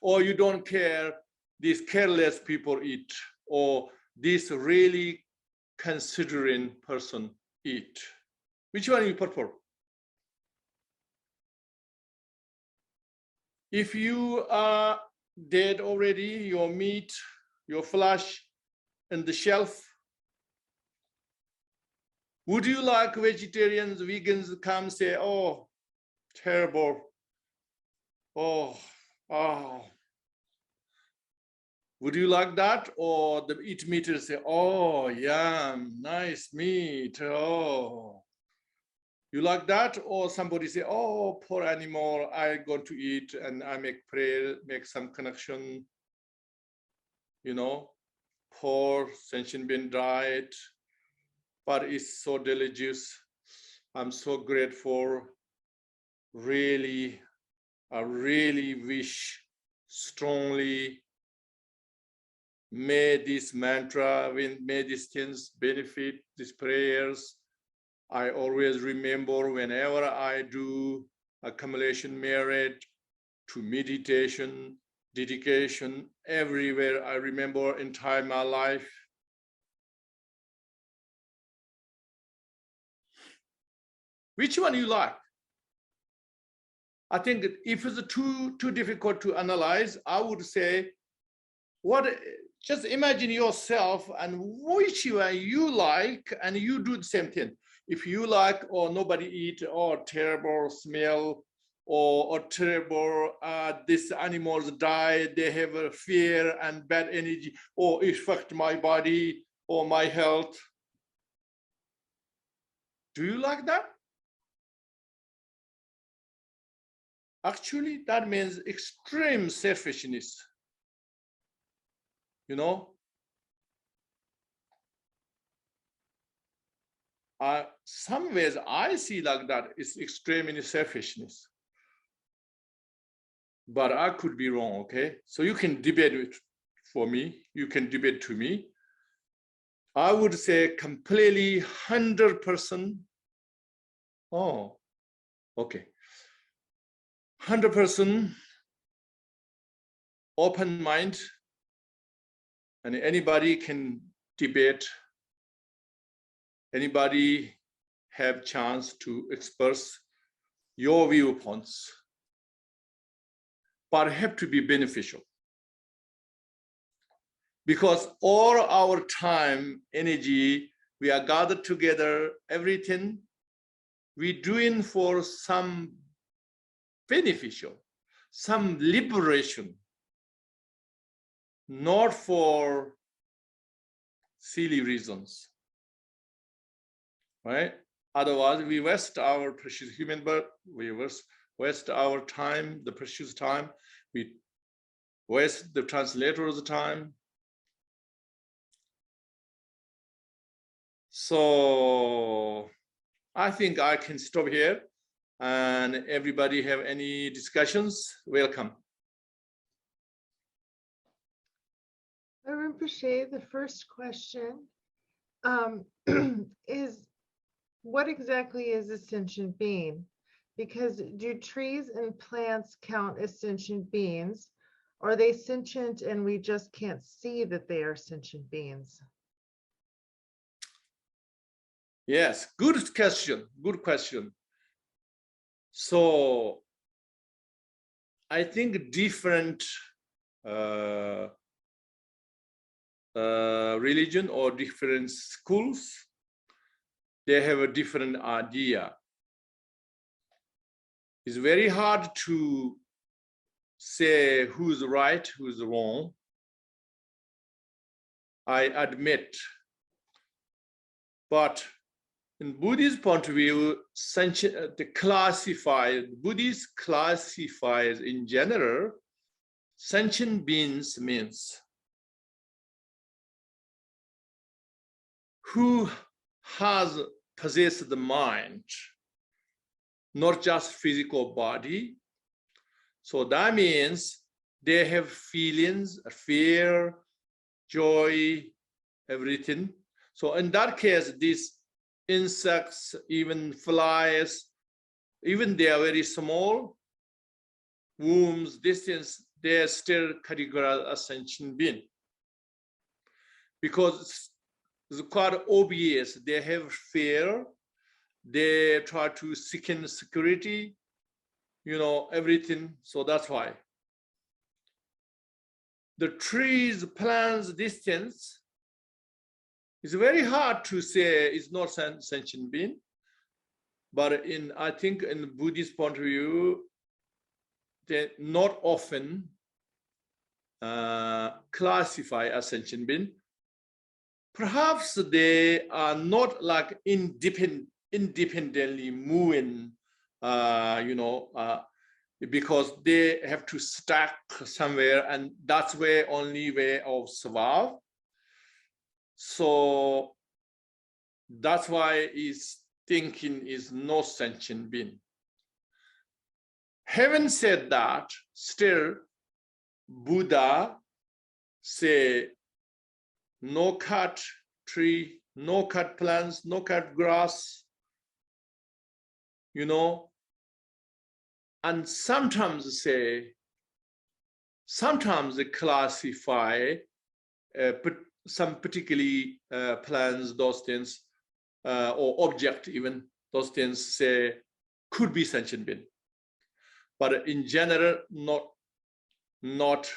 or you don't care, these careless people eat, or this really considering person eat. Which one you prefer? If you are dead already, your meat, your flesh in the shelf, would you like vegetarians, vegans come say, oh, terrible, oh, would you like that? Or the eat meat say, oh, yum, nice meat, oh. You like that? Or somebody say, oh, poor animal, I'm going to eat, and I make prayer, make some connection, you know, poor sentient being died, but it's so delicious. I'm so grateful. Really, I really wish strongly, may this mantra, may these things benefit, these prayers. I always remember whenever I do accumulation merit to meditation, dedication, everywhere I remember entire my life. Which one you like? I think if it's too difficult to analyze, I would say, just imagine yourself and which one you like, and you do the same thing. If you like, or nobody eat, or terrible smell, or terrible, these animals die, they have a fear and bad energy, or affect my body or my health. Do you like that? Actually, that means extreme selfishness. You know, some ways I see like that, it's extreme in selfishness. But I could be wrong, okay? So you can debate it for me. You can debate to me. I would say completely 100%. Oh, okay. 100% open mind, and anybody can debate anybody have chance to express your viewpoints, but have to be beneficial. Because all our time, energy, we are gathered together, everything we doing for some beneficial, some liberation, not for silly reasons, right? Otherwise, we waste our precious human birth, we waste our time, the precious time, we waste the translator's time. So I think I can stop here, and everybody have any discussions, welcome. Rinpoche, the first question is, what exactly is a sentient being? Because do trees and plants count as sentient beings? Or are they sentient and we just can't see that they are sentient beings? Yes, good question, good question. So I think different religion or different schools, they have a different idea. It's very hard to say who's right, who's wrong. I admit. But in Buddhist point of view, Buddhist classifies in general, sentient beings means who has possessed the mind, not just physical body. So that means they have feelings, fear, joy, everything. So in that case, these insects, even flies, even they are very small, worms, distance, they are still categorized as sentient being. Because it's quite obvious, they have fear, they try to seek in security, everything. So that's why. The trees, plants, distance, it's very hard to say it's not sentient being. But I think in Buddhist point of view, they not often classify as sentient being. Perhaps they are not like independently moving, because they have to stack somewhere, and that's the only way of survive. So that's why his thinking is no sentient being. Having said that, still Buddha say no cut tree, no cut plants, no cut grass, and sometimes they classify some particularly plants, those things, or object even, those things say could be sentient being. But in general, not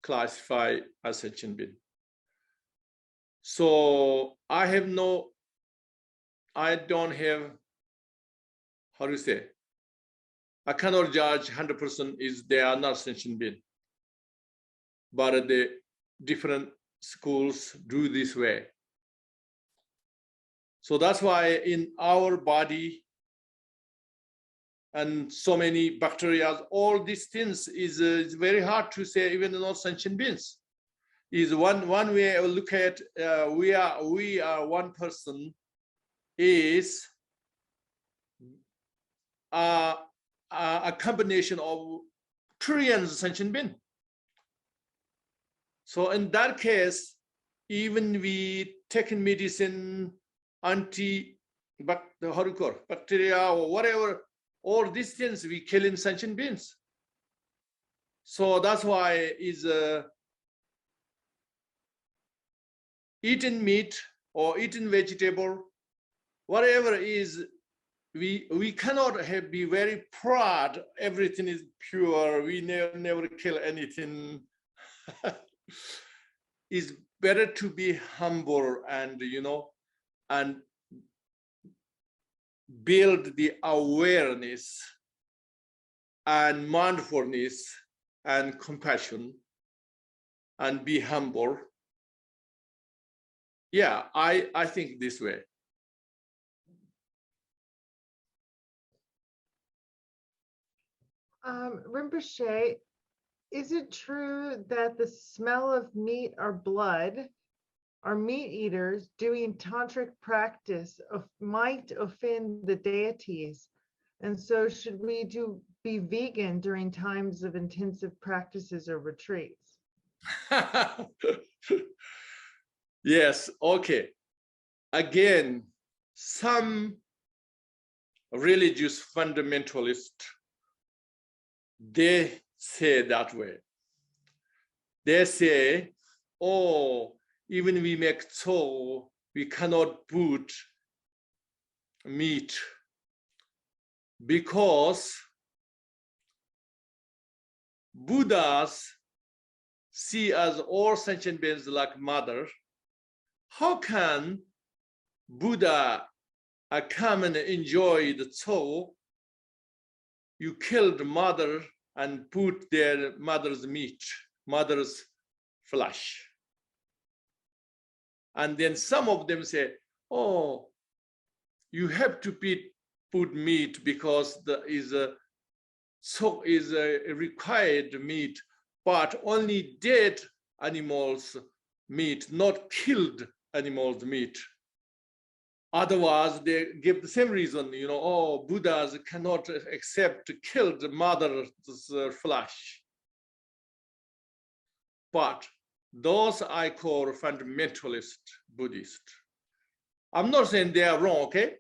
classify as sentient being. So I don't have, how do you say? I cannot judge 100% is they are not sentient being. But the different schools do this way. So that's why in our body and so many bacteria, all these things is very hard to say, even not sentient beings. Is one way I look at we are one person is a combination of trillions of sentient beings. So in that case, even we taking medicine, bacteria or whatever, all these things we kill in sentient beings. So that's why is eating meat or eating vegetable, whatever is, we cannot be very proud. Everything is pure. We never kill anything. It's better to be humble and, and build the awareness and mindfulness and compassion and be humble. Yeah, I think this way. Rinpoche, is it true that the smell of meat or blood or meat eaters doing tantric practice might offend the deities? And so should we be vegan during times of intensive practices or retreats? Yes, okay. Again, some religious fundamentalists, they say that way. They say, oh, even we make so, we cannot put meat because Buddhas see as all sentient beings like mother. How can Buddha come and enjoy the soul? You killed mother and put their mother's meat, mother's flesh. And then some of them say, oh, you have to put meat because there is a required meat, but only dead animals meat, not killed animals meat. Otherwise, they give the same reason, oh, Buddhas cannot accept killed mother's flesh. But those I call fundamentalist Buddhist. I'm not saying they are wrong, okay?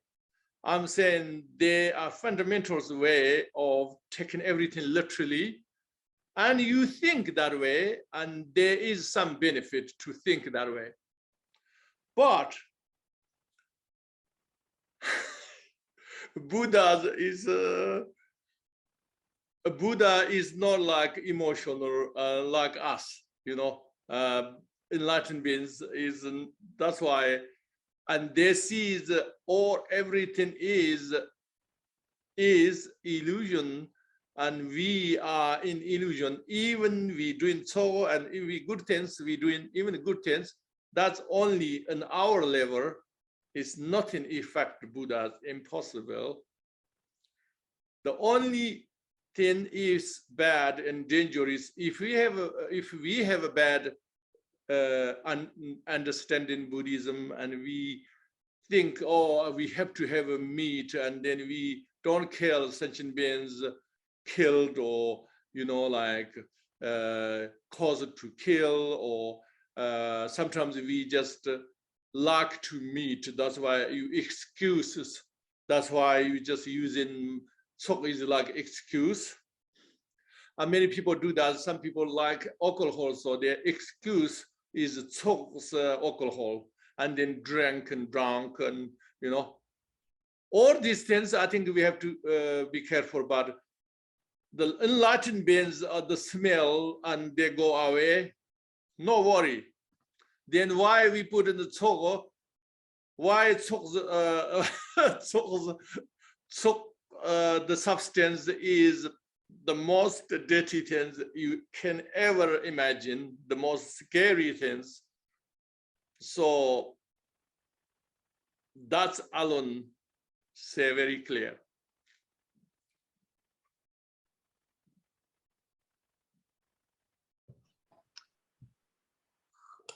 I'm saying they are fundamentalist way of taking everything literally. And you think that way, and there is some benefit to think that way. But Buddha is not like emotional like us, enlightened beings is, that's why, and they see everything is illusion, and we are in illusion. Even we doing so, and if we good things, we doing even good things. That's only an our level. It's not in effect Buddha, impossible. The only thing is bad and dangerous if we have a bad understanding Buddhism, and we think, oh, we have to have a meat, and then we don't kill sentient beings, killed, or cause it to kill, or sometimes we just like to meet. That's why you excuses. That's why you just using sok is like excuse. And many people do that. Some people like alcohol, so their excuse is sok's alcohol, and then drink and drunk, and all these things. I think we have to be careful about. The enlightened beings are the smell, and they go away. No worry. Then why we put in the tsok? Why the substance is the most dirty things you can ever imagine, the most scary things. So that's alone say very clear.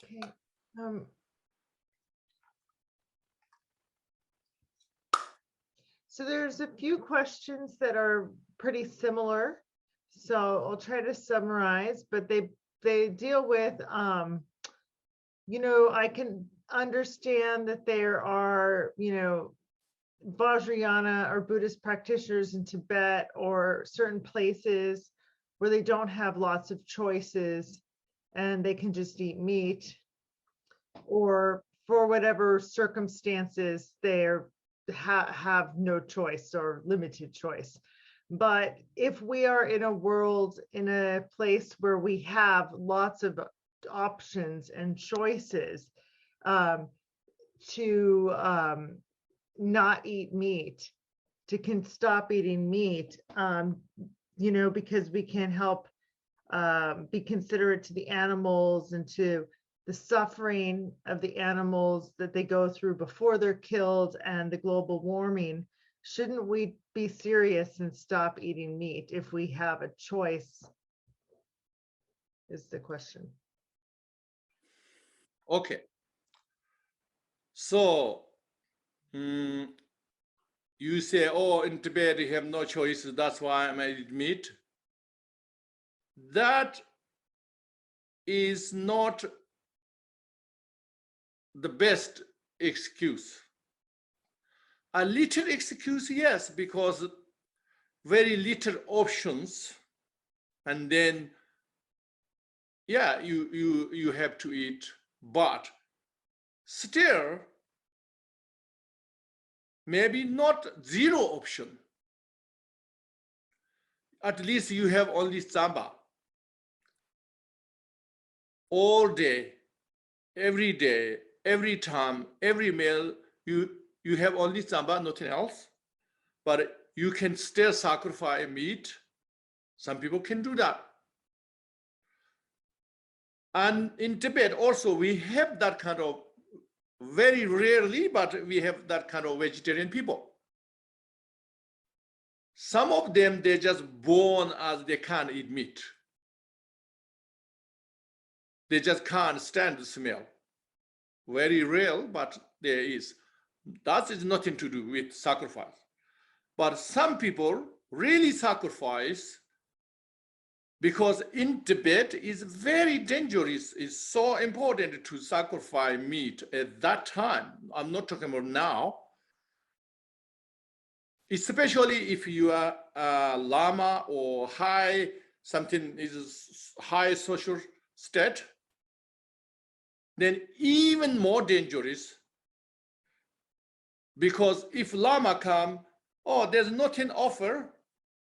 Okay. So there's a few questions that are pretty similar. So I'll try to summarize, but they deal with, I can understand that there are, Vajrayana or Buddhist practitioners in Tibet or certain places where they don't have lots of choices and they can just eat meat. Or for whatever circumstances have no choice or limited choice. But if we are in a world, in a place where we have lots of options and choices to not eat meat, to stop eating meat, you know, because we can help be considerate to the animals and to the suffering of the animals that they go through before they're killed and the global warming. Shouldn't we be serious and stop eating meat if we have a choice? Is the question. Okay. So you say, oh, in Tibet you have no choice, that's why I'm eating meat. That is not the best excuse. A little excuse, yes, because very little options, and then yeah, you have to eat, but still maybe not zero option. At least you have only samba all day, every time, every meal. You have only samba, nothing else, but you can still sacrifice meat. Some people can do that. And in Tibet also, we have that kind of, very rarely, but we have that kind of vegetarian people. Some of them, they're just born as they can't eat meat. They just can't stand the smell. Very rare, but there is. That is nothing to do with sacrifice. But some people really sacrifice, because in Tibet is very dangerous. It's so important to sacrifice meat at that time. I'm not talking about now. Especially if you are a lama or high, something is high social state, then even more dangerous. Because if lama come, oh, there's nothing offer,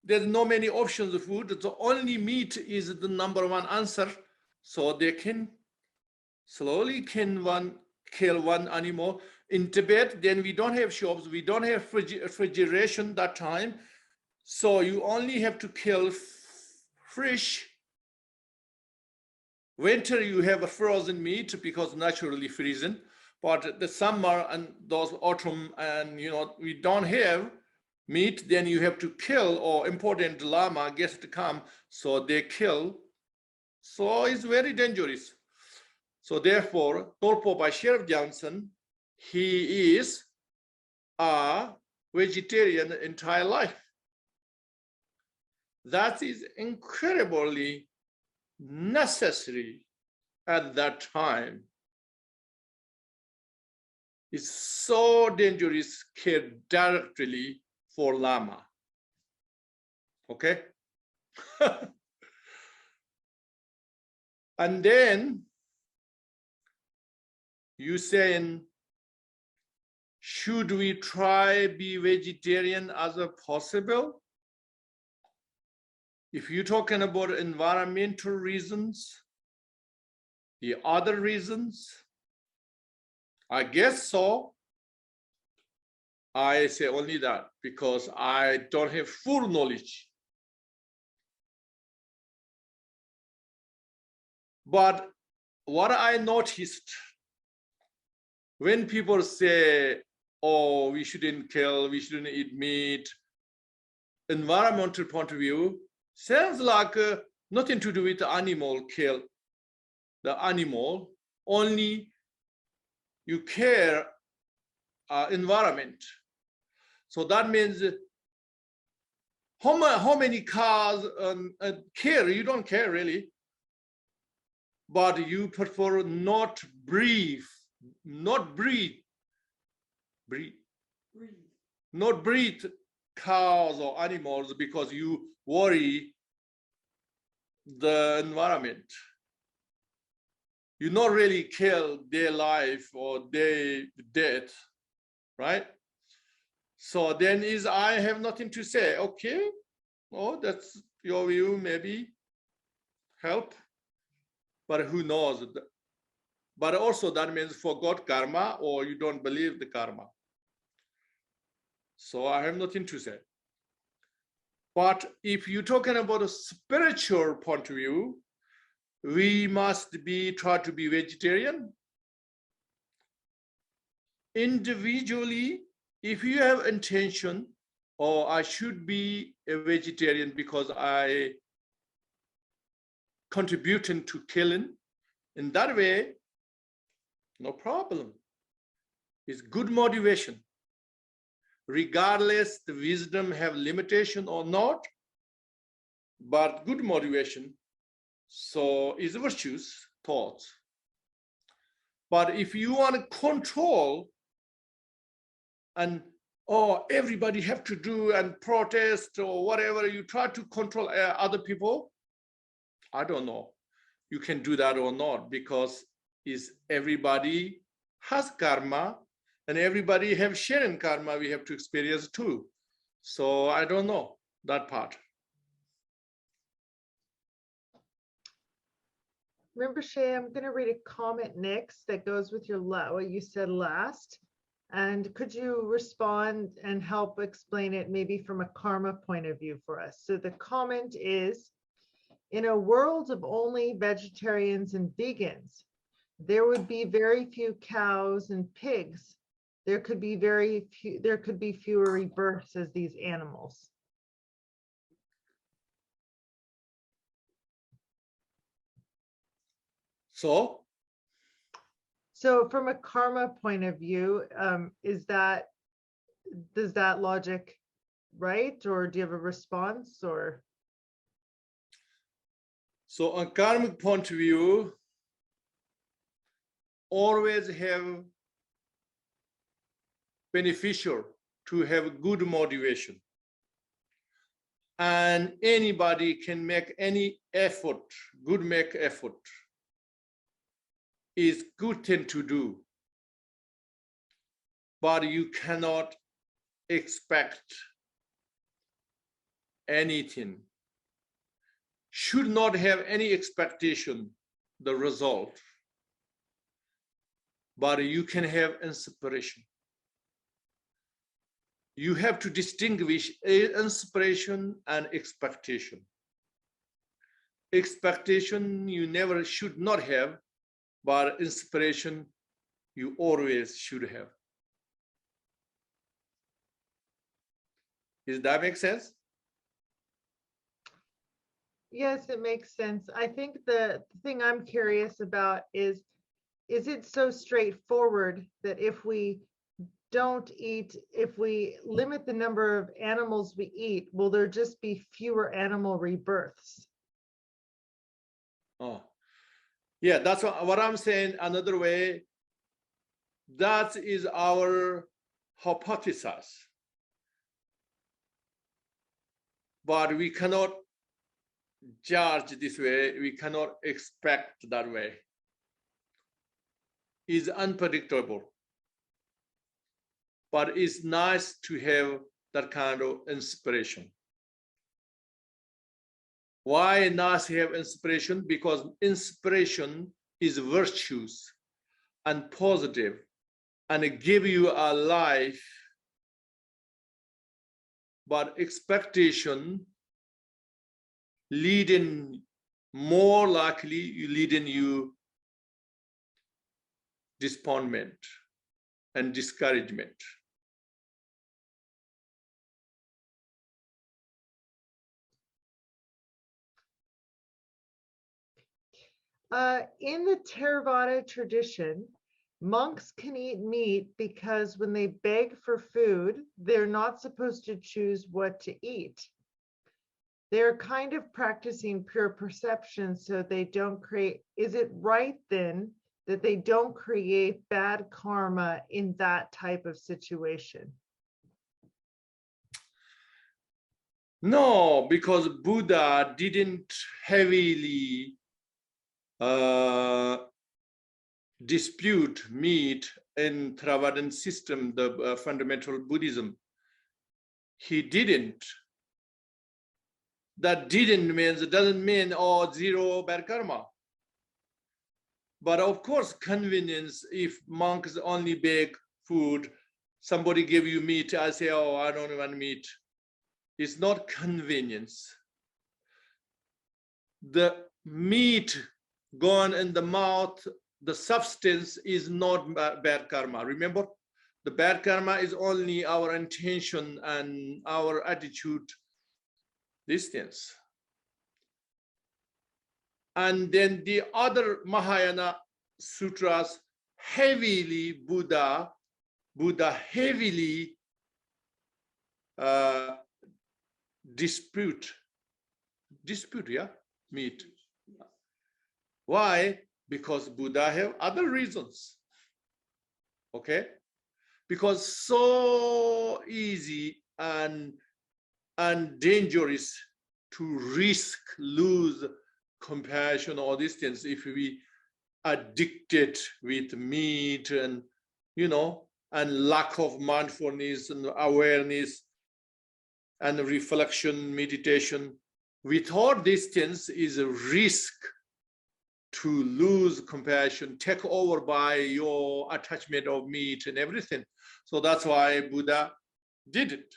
there's no many options of food, the only meat is the number one answer. So they can slowly kill one animal. In Tibet, then we don't have shops, we don't have refrigeration that time. So you only have to kill fish. Winter, you have a frozen meat because naturally freezing. But the summer and those autumn, and you know, we don't have meat, then you have to kill, or important lama gets to come, so they kill. So it's very dangerous. So therefore, Tolpo by Sheriff Johnson, he is a vegetarian entire life. That is incredibly necessary at that time. It's so dangerous, care directly for lama. Okay? And then you saying, should we try be vegetarian as a possible? If you're talking about environmental reasons, the other reasons, I guess so. I say only that because I don't have full knowledge. But what I noticed, when people say, oh, we shouldn't kill, we shouldn't eat meat, environmental point of view, sounds like nothing to do with the animal, kill the animal, only you care environment. So that means how many cars care, you don't care really, but you prefer not breathe cows or animals because you worry the environment. you not really kill their life or their death, right? So then is I have nothing to say. Okay, oh, that's your view, maybe help, but who knows? But also that means forgot karma or you don't believe the karma. So I have nothing to say. But if you're talking about a spiritual point of view, we must try to be vegetarian. Individually, if you have intention, or I should be a vegetarian because I contributing to killing, in that way, no problem. It's good motivation. Regardless the wisdom have limitation or not, but good motivation. So is virtues, thoughts. But if you want to control and everybody have to do and protest or whatever, you try to control other people, I don't know. You can do that or not, because everybody has karma and everybody have sharing karma we have to experience too. So I don't know that part. Rinpoche, I'm going to read a comment next that goes with what you said last. And could you respond and help explain it maybe from a karma point of view for us? So the comment is, in a world of only vegetarians and vegans, there would be very few cows and pigs. There could be fewer rebirths as these animals. So from a karma point of view, does that logic right? Or do you have a response? Or so a karmic point of view, always have beneficial to have good motivation. And anybody can make any effort, make effort. Is good thing to do. But you cannot expect anything. Should not have any expectation, the result. But you can have inspiration. You have to distinguish inspiration and expectation. Expectation you never should not have, but inspiration you always should have. Does that make sense? yes, it makes sense. I think the thing I'm curious about is it so straightforward that if we limit the number of animals we eat, will there just be fewer animal rebirths? Oh, yeah, that's what I'm saying. Another way, that is our hypothesis. But we cannot judge this way. We cannot expect that way. It's unpredictable. But it's nice to have that kind of inspiration. Why nice to have inspiration? Because inspiration is virtuous and positive and it give you a life. But expectation more likely leading you despondent and discouragement. In the Theravada tradition, monks can eat meat because when they beg for food, they're not supposed to choose what to eat. They're kind of practicing pure perception so they don't create. Is it right then that they don't create bad karma in that type of situation? No, because Buddha didn't heavily dispute meat in Theravada system, the fundamental Buddhism. He didn't. That didn't means, it doesn't mean, oh, zero bad karma. But of course, convenience, if monks only bake food, somebody give you meat, I say, oh, I don't want meat. It's not convenience. The meat gone in the mouth, the substance is not bad karma. Remember, the bad karma is only our intention and our attitude, these things. And then the other Mahayana sutras heavily Buddha heavily dispute, yeah, meat. Why? Because Buddha have other reasons. Okay? Because so easy and dangerous to risk lose compassion, all these things, if we addicted with meat and, you know, and lack of mindfulness and awareness and reflection, meditation. Without these things is a risk to lose compassion, take over by your attachment of meat and everything. So that's why Buddha did it.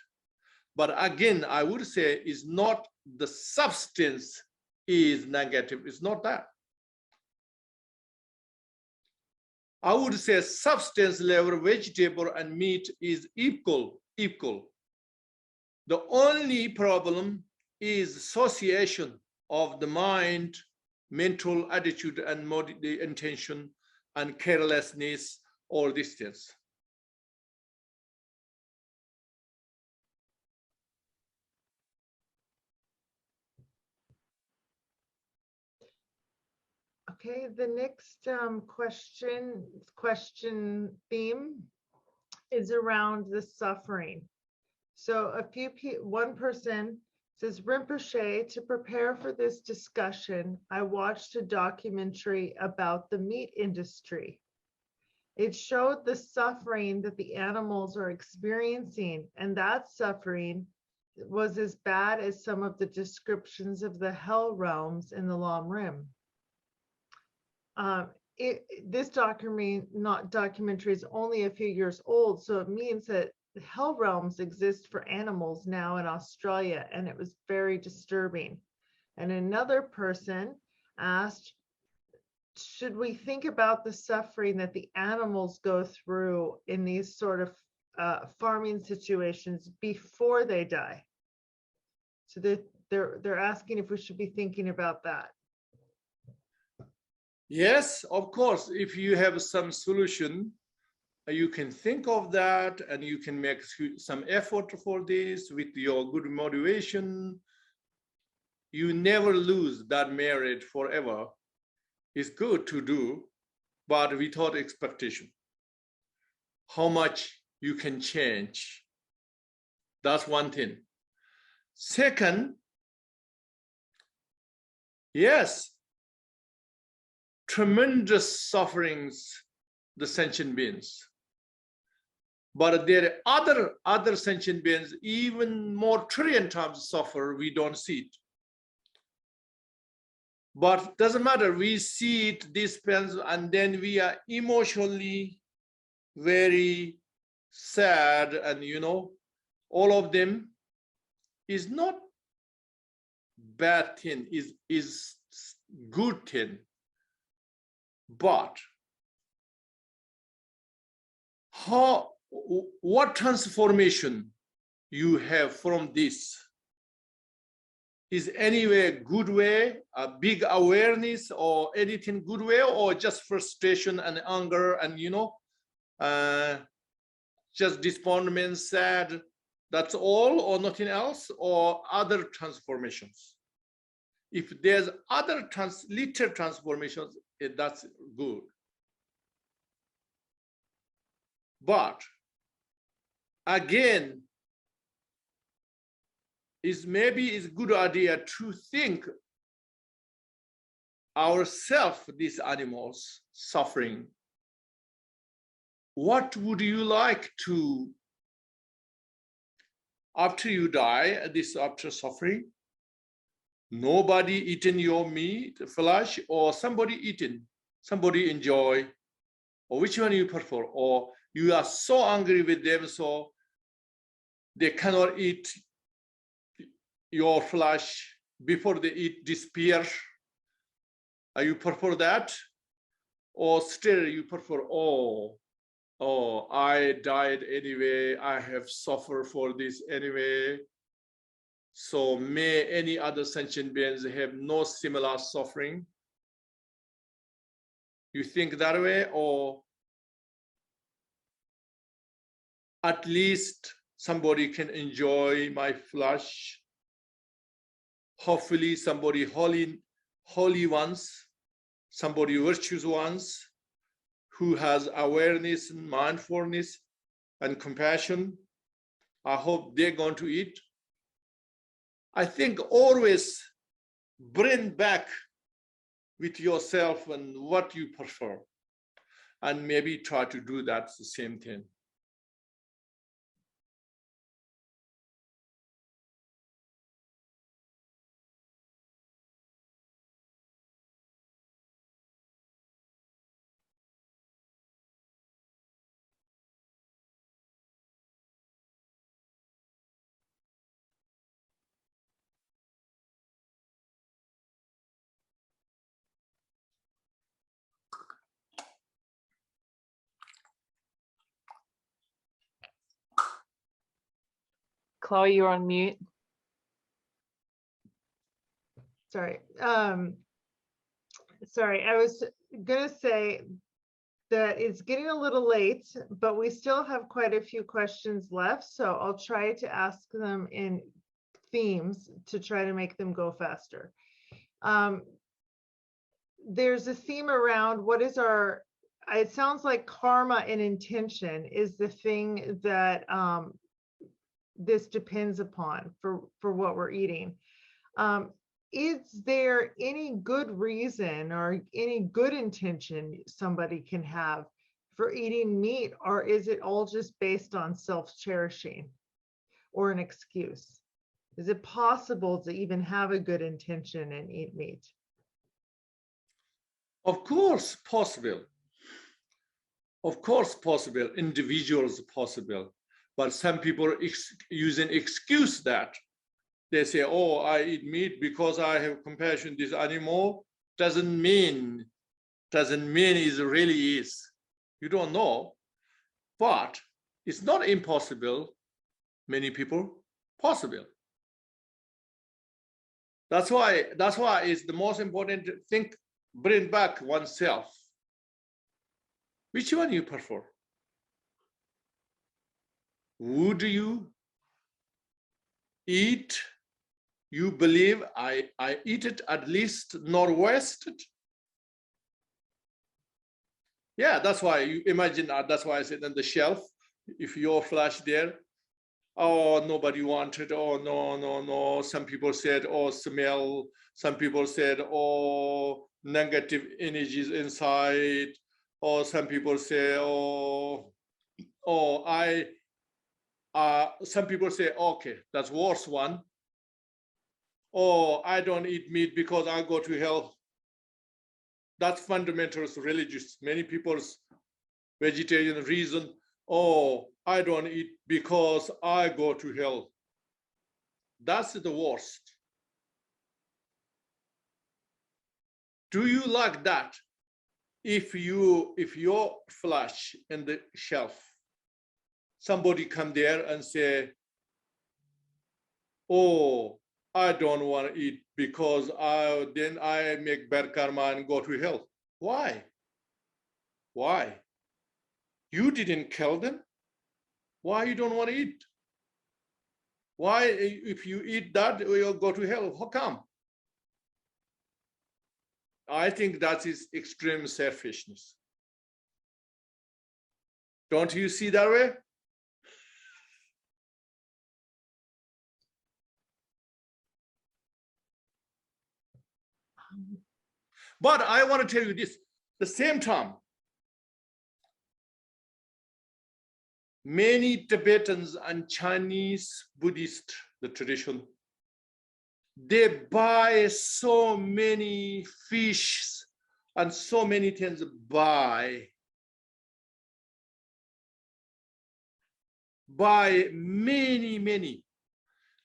But again, I would say is not the substance is negative. It's not that. I would say substance level vegetable and meat is equal. The only problem is association of the mind, mental attitude and the intention and carelessness, all these things. Okay, the next question theme is around the suffering. So one person says, Rinpoche, to prepare for this discussion, I watched a documentary about the meat industry. It showed the suffering that the animals are experiencing, and that suffering was as bad as some of the descriptions of the hell realms in the Lam Rim. This documentary is only a few years old, so it means that the hell realms exist for animals now in Australia, and it was very disturbing. And another person asked, should we think about the suffering that the animals go through in these sort of farming situations before they die? So they're asking if we should be thinking about that. Yes, of course, if you have some solution, you can think of that and you can make some effort for this with your good motivation. You never lose that merit forever. It's good to do, but without expectation. How much you can change. That's one thing. Second, yes, tremendous sufferings, the sentient beings. But there are other sentient beings, even more trillion times suffer, we don't see it. But doesn't matter, we see it, this pains, and then we are emotionally very sad, and you know, all of them is not bad thing, is good thing. But what transformation you have from this? Is anyway good way, a big awareness, or anything good way, or just frustration and anger and, you know, just despondent, sad, that's all, or nothing else, or other transformations? If there's other little transformations, that's good. But again, maybe it's a good idea to think ourselves, these animals suffering, what would you like to, after you die, this after suffering, nobody eating your meat, flesh, or somebody eating, somebody enjoy, or which one you prefer? Or you are so angry with them, so they cannot eat your flesh before they eat disappear. You prefer that? Or still you prefer, oh, I died anyway, I have suffered for this anyway, so may any other sentient beings have no similar suffering? You think that way? Or at least somebody can enjoy my flesh, hopefully somebody holy ones, somebody virtuous ones, who has awareness and mindfulness and compassion, I hope they're going to eat. I think always bring back with yourself and what you prefer, and maybe try to do that the same thing. Chloe, you're on mute. Sorry. Sorry, I was gonna say that it's getting a little late, but we still have quite a few questions left, so I'll try to ask them in themes to try to make them go faster. There's a theme around what is our, it sounds like karma and intention is the thing that this depends upon for what we're eating. Is there any good reason or any good intention somebody can have for eating meat, or is it all just based on self-cherishing or an excuse? Is it possible to even have a good intention and eat meat? Of course possible. Of course possible. Individuals possible. But some people use an excuse that they say, oh, I eat meat because I have compassion. This animal doesn't mean it really is. You don't know, but it's not impossible. Many people possible. That's why it's the most important to think, bring back oneself. Which one you prefer? Would you eat? You believe I eat it at least not wasted? Yeah, that's why you imagine, that's why I said on the shelf, if your flesh there, oh, nobody wanted, oh, no. Some people said, oh, smell. Some people said, oh, negative energies inside. Or some people say, some people say, okay, that's worse one. Oh, I don't eat meat because I go to hell. That's fundamentalist religious. Many people's vegetarian reason, oh, I don't eat because I go to hell. That's the worst. Do you like that? If your flesh in the shelf, somebody come there and say, oh, I don't want to eat because then I make bad karma and go to hell. Why? Why? You didn't kill them. Why you don't want to eat? Why, if you eat that, you'll go to hell? How come? I think that is extreme selfishness. Don't you see that way? But I want to tell you this, the same time, many Tibetans and Chinese Buddhist, the tradition, they buy so many fish and so many things buy many.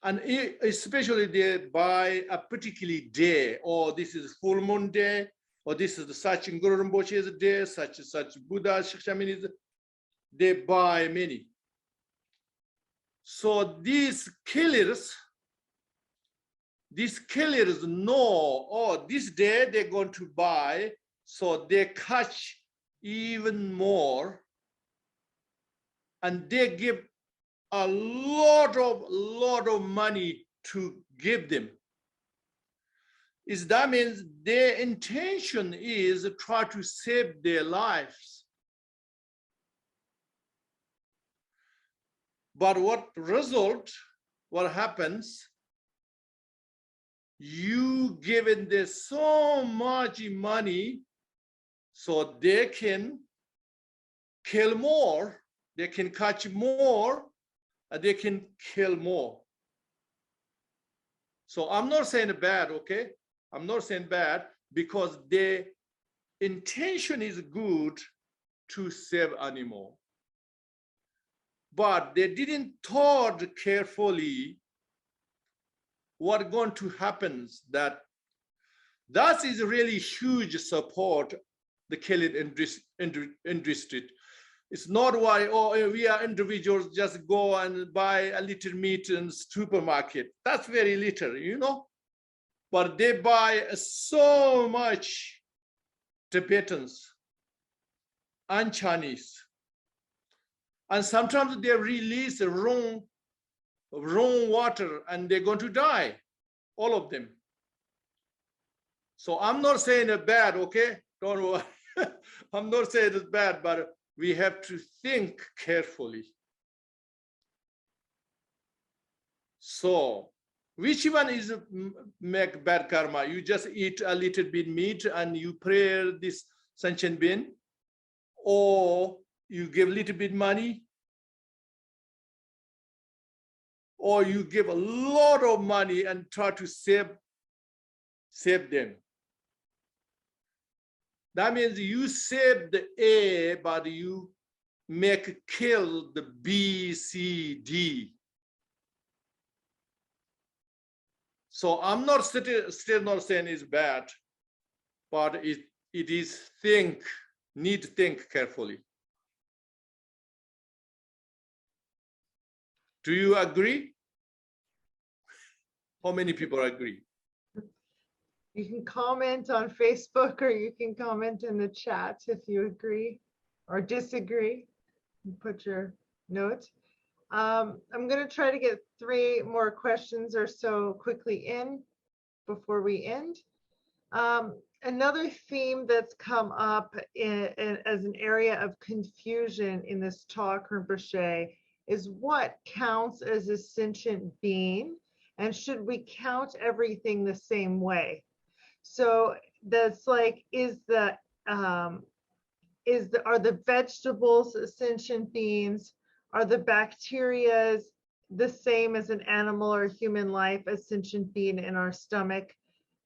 And especially they buy a particular day, or this is full moon day, or this is the such Khentrul Rinpoche's day, such Buddha Shamanism, they buy many. So these killers know, oh, this day they're going to buy, so they catch even more, and they give a lot of money to give them. That means their intention is to try to save their lives. But what happens, you given them so much money so they can kill more, they can catch more, and they can kill more. So I'm not saying bad, okay? I'm not saying bad, because their intention is good to save animal. But they didn't thought carefully what going to happen. That is really huge support the killing industry. It's not why, oh, we are individuals, just go and buy a little meat in supermarket. That's very little, you know. But they buy so much Tibetans and Chinese. And sometimes they release the wrong water and they're going to die, all of them. So I'm not saying it's bad, okay? Don't worry. I'm not saying it's bad, but we have to think carefully. So which one is make bad karma? You just eat a little bit meat and you pray this sentient being, or you give a little bit money, or you give a lot of money and try to save them. That means you save the A, but you kill the B, C, D. So I'm not still not saying it's bad, but it is need to think carefully. Do you agree? How many people agree? You can comment on Facebook, or you can comment in the chat if you agree or disagree. Put your note. I'm going to try to get 3 more questions or so quickly in before we end. Another theme that's come up as an area of confusion in this talk, Rinpoche, is what counts as a sentient being, and should we count everything the same way? So that's like, are the vegetables sentient beings? Are the bacteria the same as an animal or human life, a sentient being in our stomach?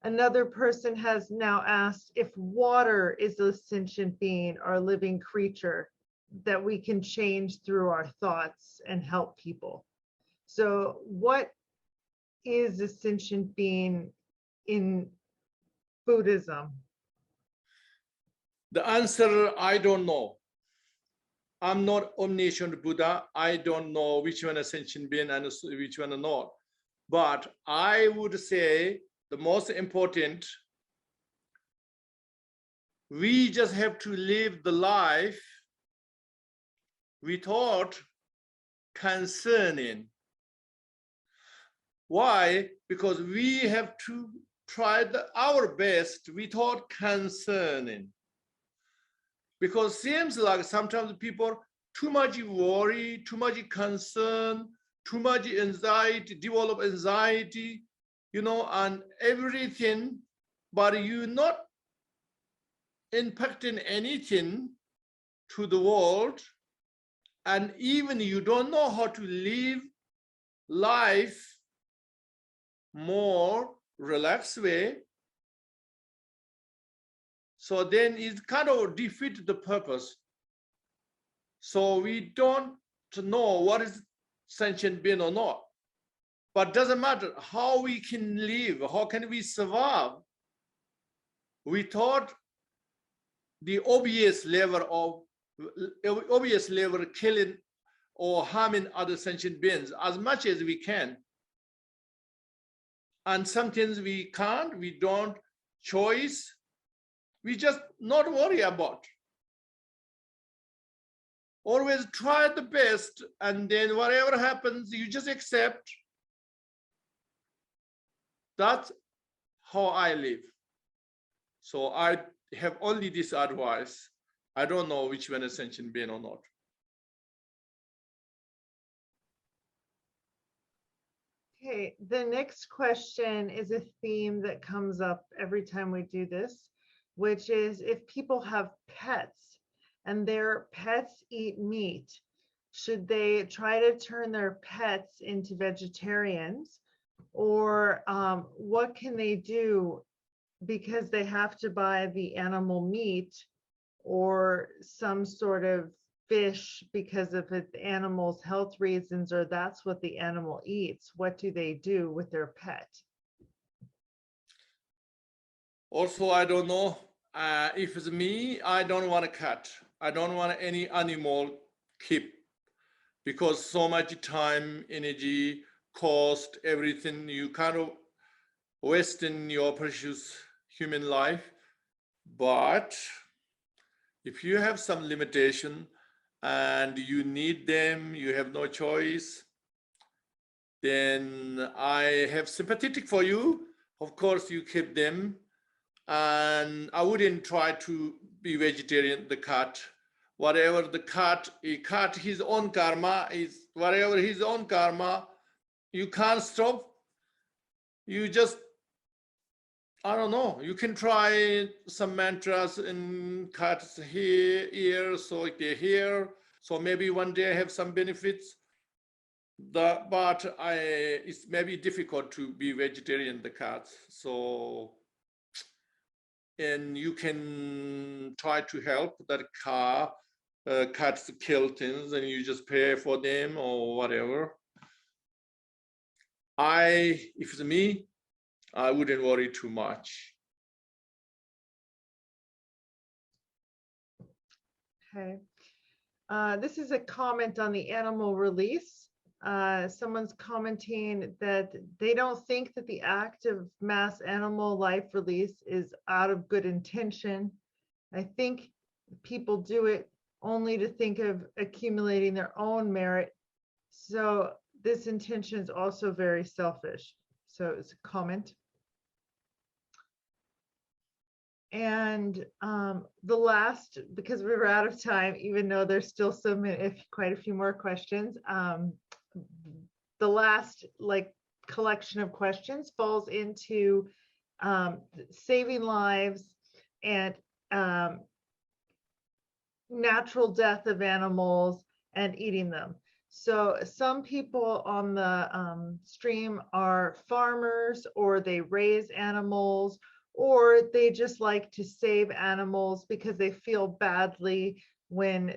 Another person has now asked if water is a sentient being or a living creature that we can change through our thoughts and help people. So what is a sentient being in Buddhism? The answer, I don't know. I'm not omniscient Buddha. I don't know which one is sentient being and which one is not. But I would say the most important, we just have to live the life without concerning. Why? Because we have to try our best without concerning. Because it seems like sometimes people too much worry, too much concern, too much anxiety, develop anxiety, you know, and everything, but you're not impacting anything to the world. and even you don't know how to live life more relaxed way, so then it kind of defeats the purpose. So we don't know what is sentient being or not. But doesn't matter how we can live, how can we survive without the obvious level killing or harming other sentient beings as much as we can. And sometimes we can't, we don't choice, we just not worry about. Always try the best, and then whatever happens, you just accept. That's how I live. So I have only this advice. I don't know which one is sentient being or not. Okay, the next question is a theme that comes up every time we do this, which is if people have pets and their pets eat meat, should they try to turn their pets into vegetarians? Or what can they do because they have to buy the animal meat or some sort of fish because of the animal's health reasons, or that's what the animal eats? What do they do with their pet? Also, I don't know. If it's me, I don't want a cat. I don't want any animal keep, because so much time, energy, cost, everything, you kind of wasting your precious human life. But if you have some limitation and you need them, you have no choice, then I have sympathetic for you. Of course, you keep them. And I wouldn't try to be vegetarian, the cat. Whatever the cat, his own karma is, whatever his own karma, you can't stop. You just, I don't know, you can try some mantras and cuts here, so they're here. So maybe one day I have some benefits. But it's maybe difficult to be vegetarian, the cats. So, and you can try to help that cats kill things and you just pay for them or whatever. If it's me, I wouldn't worry too much. Okay. This is a comment on the animal release. Someone's commenting that they don't think that the act of mass animal life release is out of good intention. I think people do it only to think of accumulating their own merit. So this intention is also very selfish. So it's a comment. And the last, because we were out of time, even though there's still quite a few more questions, the last collection of questions falls into saving lives and natural death of animals and eating them. So some people on the stream are farmers, or they raise animals, or they just like to save animals because they feel badly when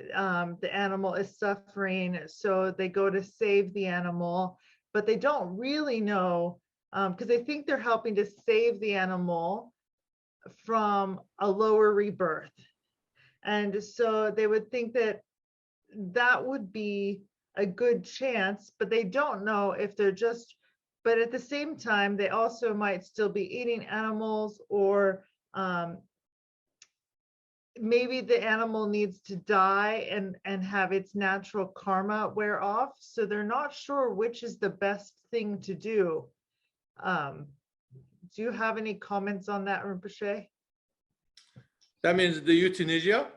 the animal is suffering. So they go to save the animal, but they don't really know, because they think they're helping to save the animal from a lower rebirth. And so they would think that that would be a good chance, but they don't know if they're just, but at the same time, they also might still be eating animals, or maybe the animal needs to die and have its natural karma wear off. So they're not sure which is the best thing to do. Do you have any comments on that, Rinpoche? That means the euthanasia?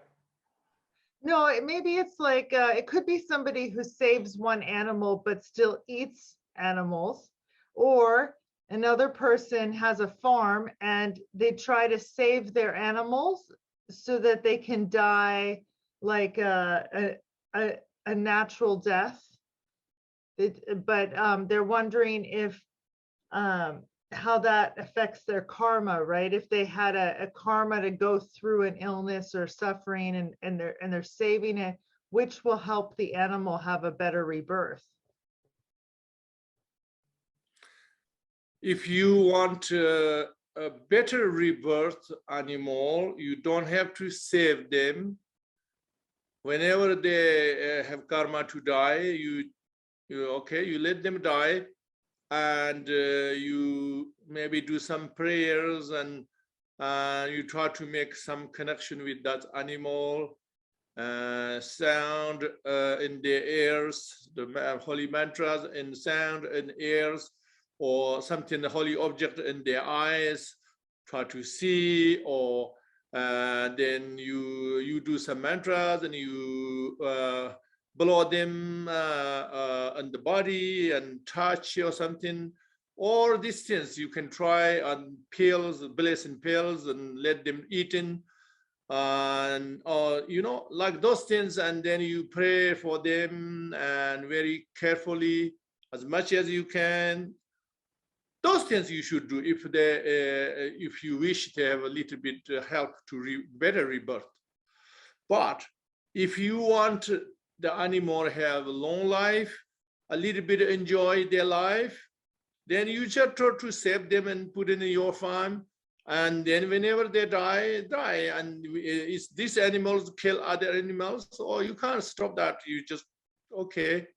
No, maybe it's like, it could be somebody who saves one animal but still eats animals, or another person has a farm and they try to save their animals so that they can die like a a natural death. But they're wondering if how that affects their karma, right? If they had a karma to go through an illness or suffering and they're saving it, which will help the animal have a better rebirth. If you want a better rebirth animal, you don't have to save them. Whenever they have karma to die, you let them die, and you maybe do some prayers, and you try to make some connection with that animal, sound in their ears, the holy mantras in sound in ears, or something, the holy object in their eyes, try to see, or then you do some mantras and you blow them on the body and touch or something. Or these things you can try on pills, blessing pills, and let them eaten, and like those things, and then you pray for them and very carefully as much as you can. Those things you should do if you wish to have a little bit help to better rebirth. But if you want the animal have a long life, a little bit enjoy their life, then you just try to save them and put in your farm. And then whenever they die. And is these animals kill other animals, or you can't stop that. You just, okay,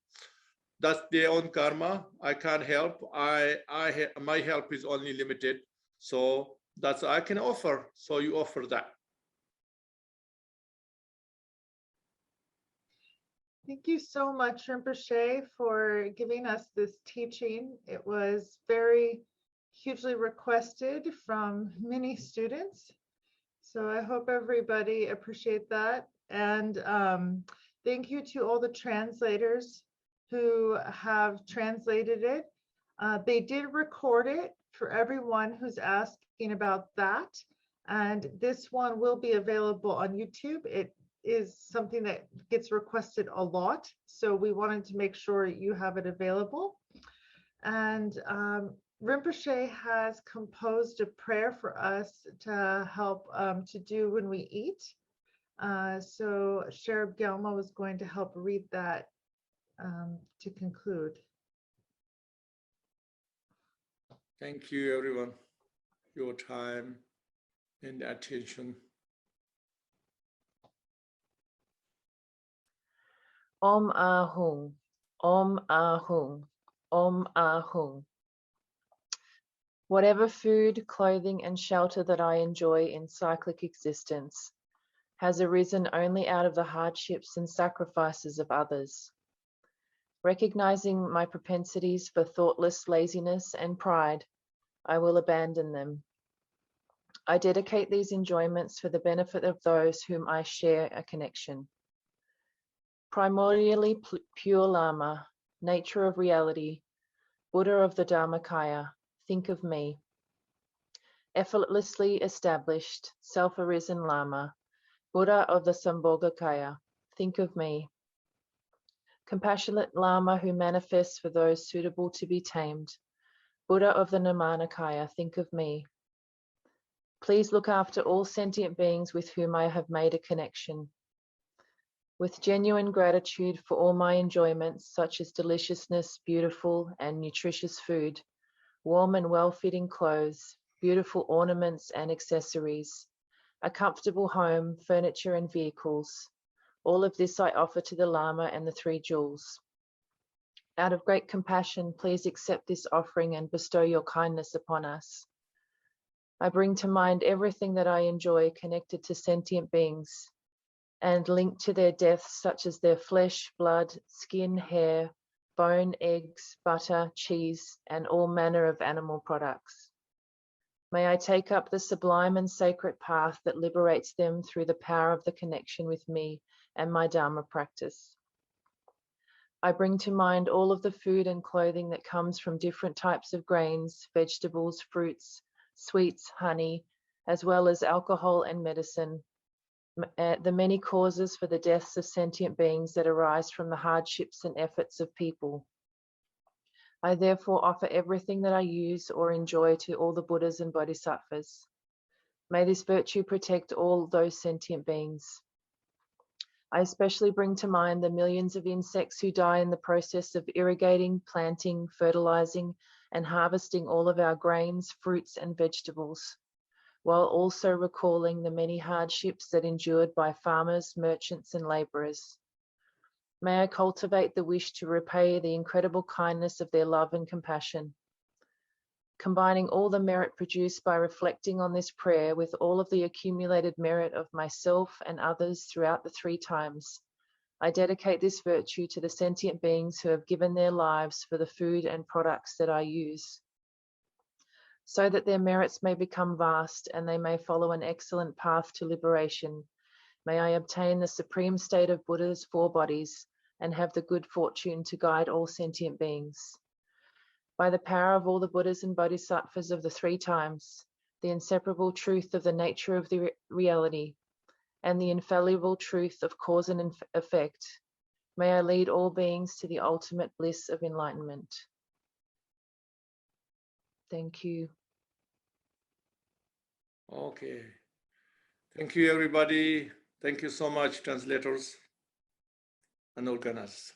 that's their own karma. I can't help. My help is only limited. So that's I can offer. So you offer that. Thank you so much, Rinpoche, for giving us this teaching. It was very hugely requested from many students. So I hope everybody appreciate that. And thank you to all the translators who have translated it. They did record it for everyone who's asking about that. And this one will be available on YouTube. It is something that gets requested a lot. So we wanted to make sure you have it available. And Rinpoche has composed a prayer for us to help to do when we eat. So Sherab Gelma was going to help read that to conclude. Thank you, everyone, your time and attention. Om Ahung, Om Ahung, Om Ahung. Whatever food, clothing, and shelter that I enjoy in cyclic existence has arisen only out of the hardships and sacrifices of others. Recognizing my propensities for thoughtless laziness and pride, I will abandon them. I dedicate these enjoyments for the benefit of those whom I share a connection. Primordially pure Lama, nature of reality, Buddha of the Dharmakaya, think of me. Effortlessly established, self-arisen Lama, Buddha of the Sambhogakaya, think of me. Compassionate Lama who manifests for those suitable to be tamed, Buddha of the Nirmanakaya, think of me. Please look after all sentient beings with whom I have made a connection. With genuine gratitude for all my enjoyments, such as deliciousness, beautiful and nutritious food, warm and well-fitting clothes, beautiful ornaments and accessories, a comfortable home, furniture and vehicles. All of this I offer to the Lama and the Three Jewels. Out of great compassion, please accept this offering and bestow your kindness upon us. I bring to mind everything that I enjoy connected to sentient beings and linked to their deaths, such as their flesh, blood, skin, hair, bone, eggs, butter, cheese, and all manner of animal products. May I take up the sublime and sacred path that liberates them through the power of the connection with me and my Dharma practice. I bring to mind all of the food and clothing that comes from different types of grains, vegetables, fruits, sweets, honey, as well as alcohol and medicine, the many causes for the deaths of sentient beings that arise from the hardships and efforts of people. I therefore offer everything that I use or enjoy to all the Buddhas and Bodhisattvas. May this virtue protect all those sentient beings. I especially bring to mind the millions of insects who die in the process of irrigating, planting, fertilizing, and harvesting all of our grains, fruits, and vegetables, while also recalling the many hardships that endured by farmers, merchants, and laborers. May I cultivate the wish to repay the incredible kindness of their love and compassion. Combining all the merit produced by reflecting on this prayer with all of the accumulated merit of myself and others throughout the 3 times, I dedicate this virtue to the sentient beings who have given their lives for the food and products that I use, so that their merits may become vast and they may follow an excellent path to liberation. May I obtain the supreme state of Buddha's 4 bodies and have the good fortune to guide all sentient beings. By the power of all the Buddhas and Bodhisattvas of the 3 times, the inseparable truth of the nature of the reality, and the infallible truth of cause and effect, may I lead all beings to the ultimate bliss of enlightenment. Thank you. Okay. Thank you, everybody. Thank you so much, translators and organizers.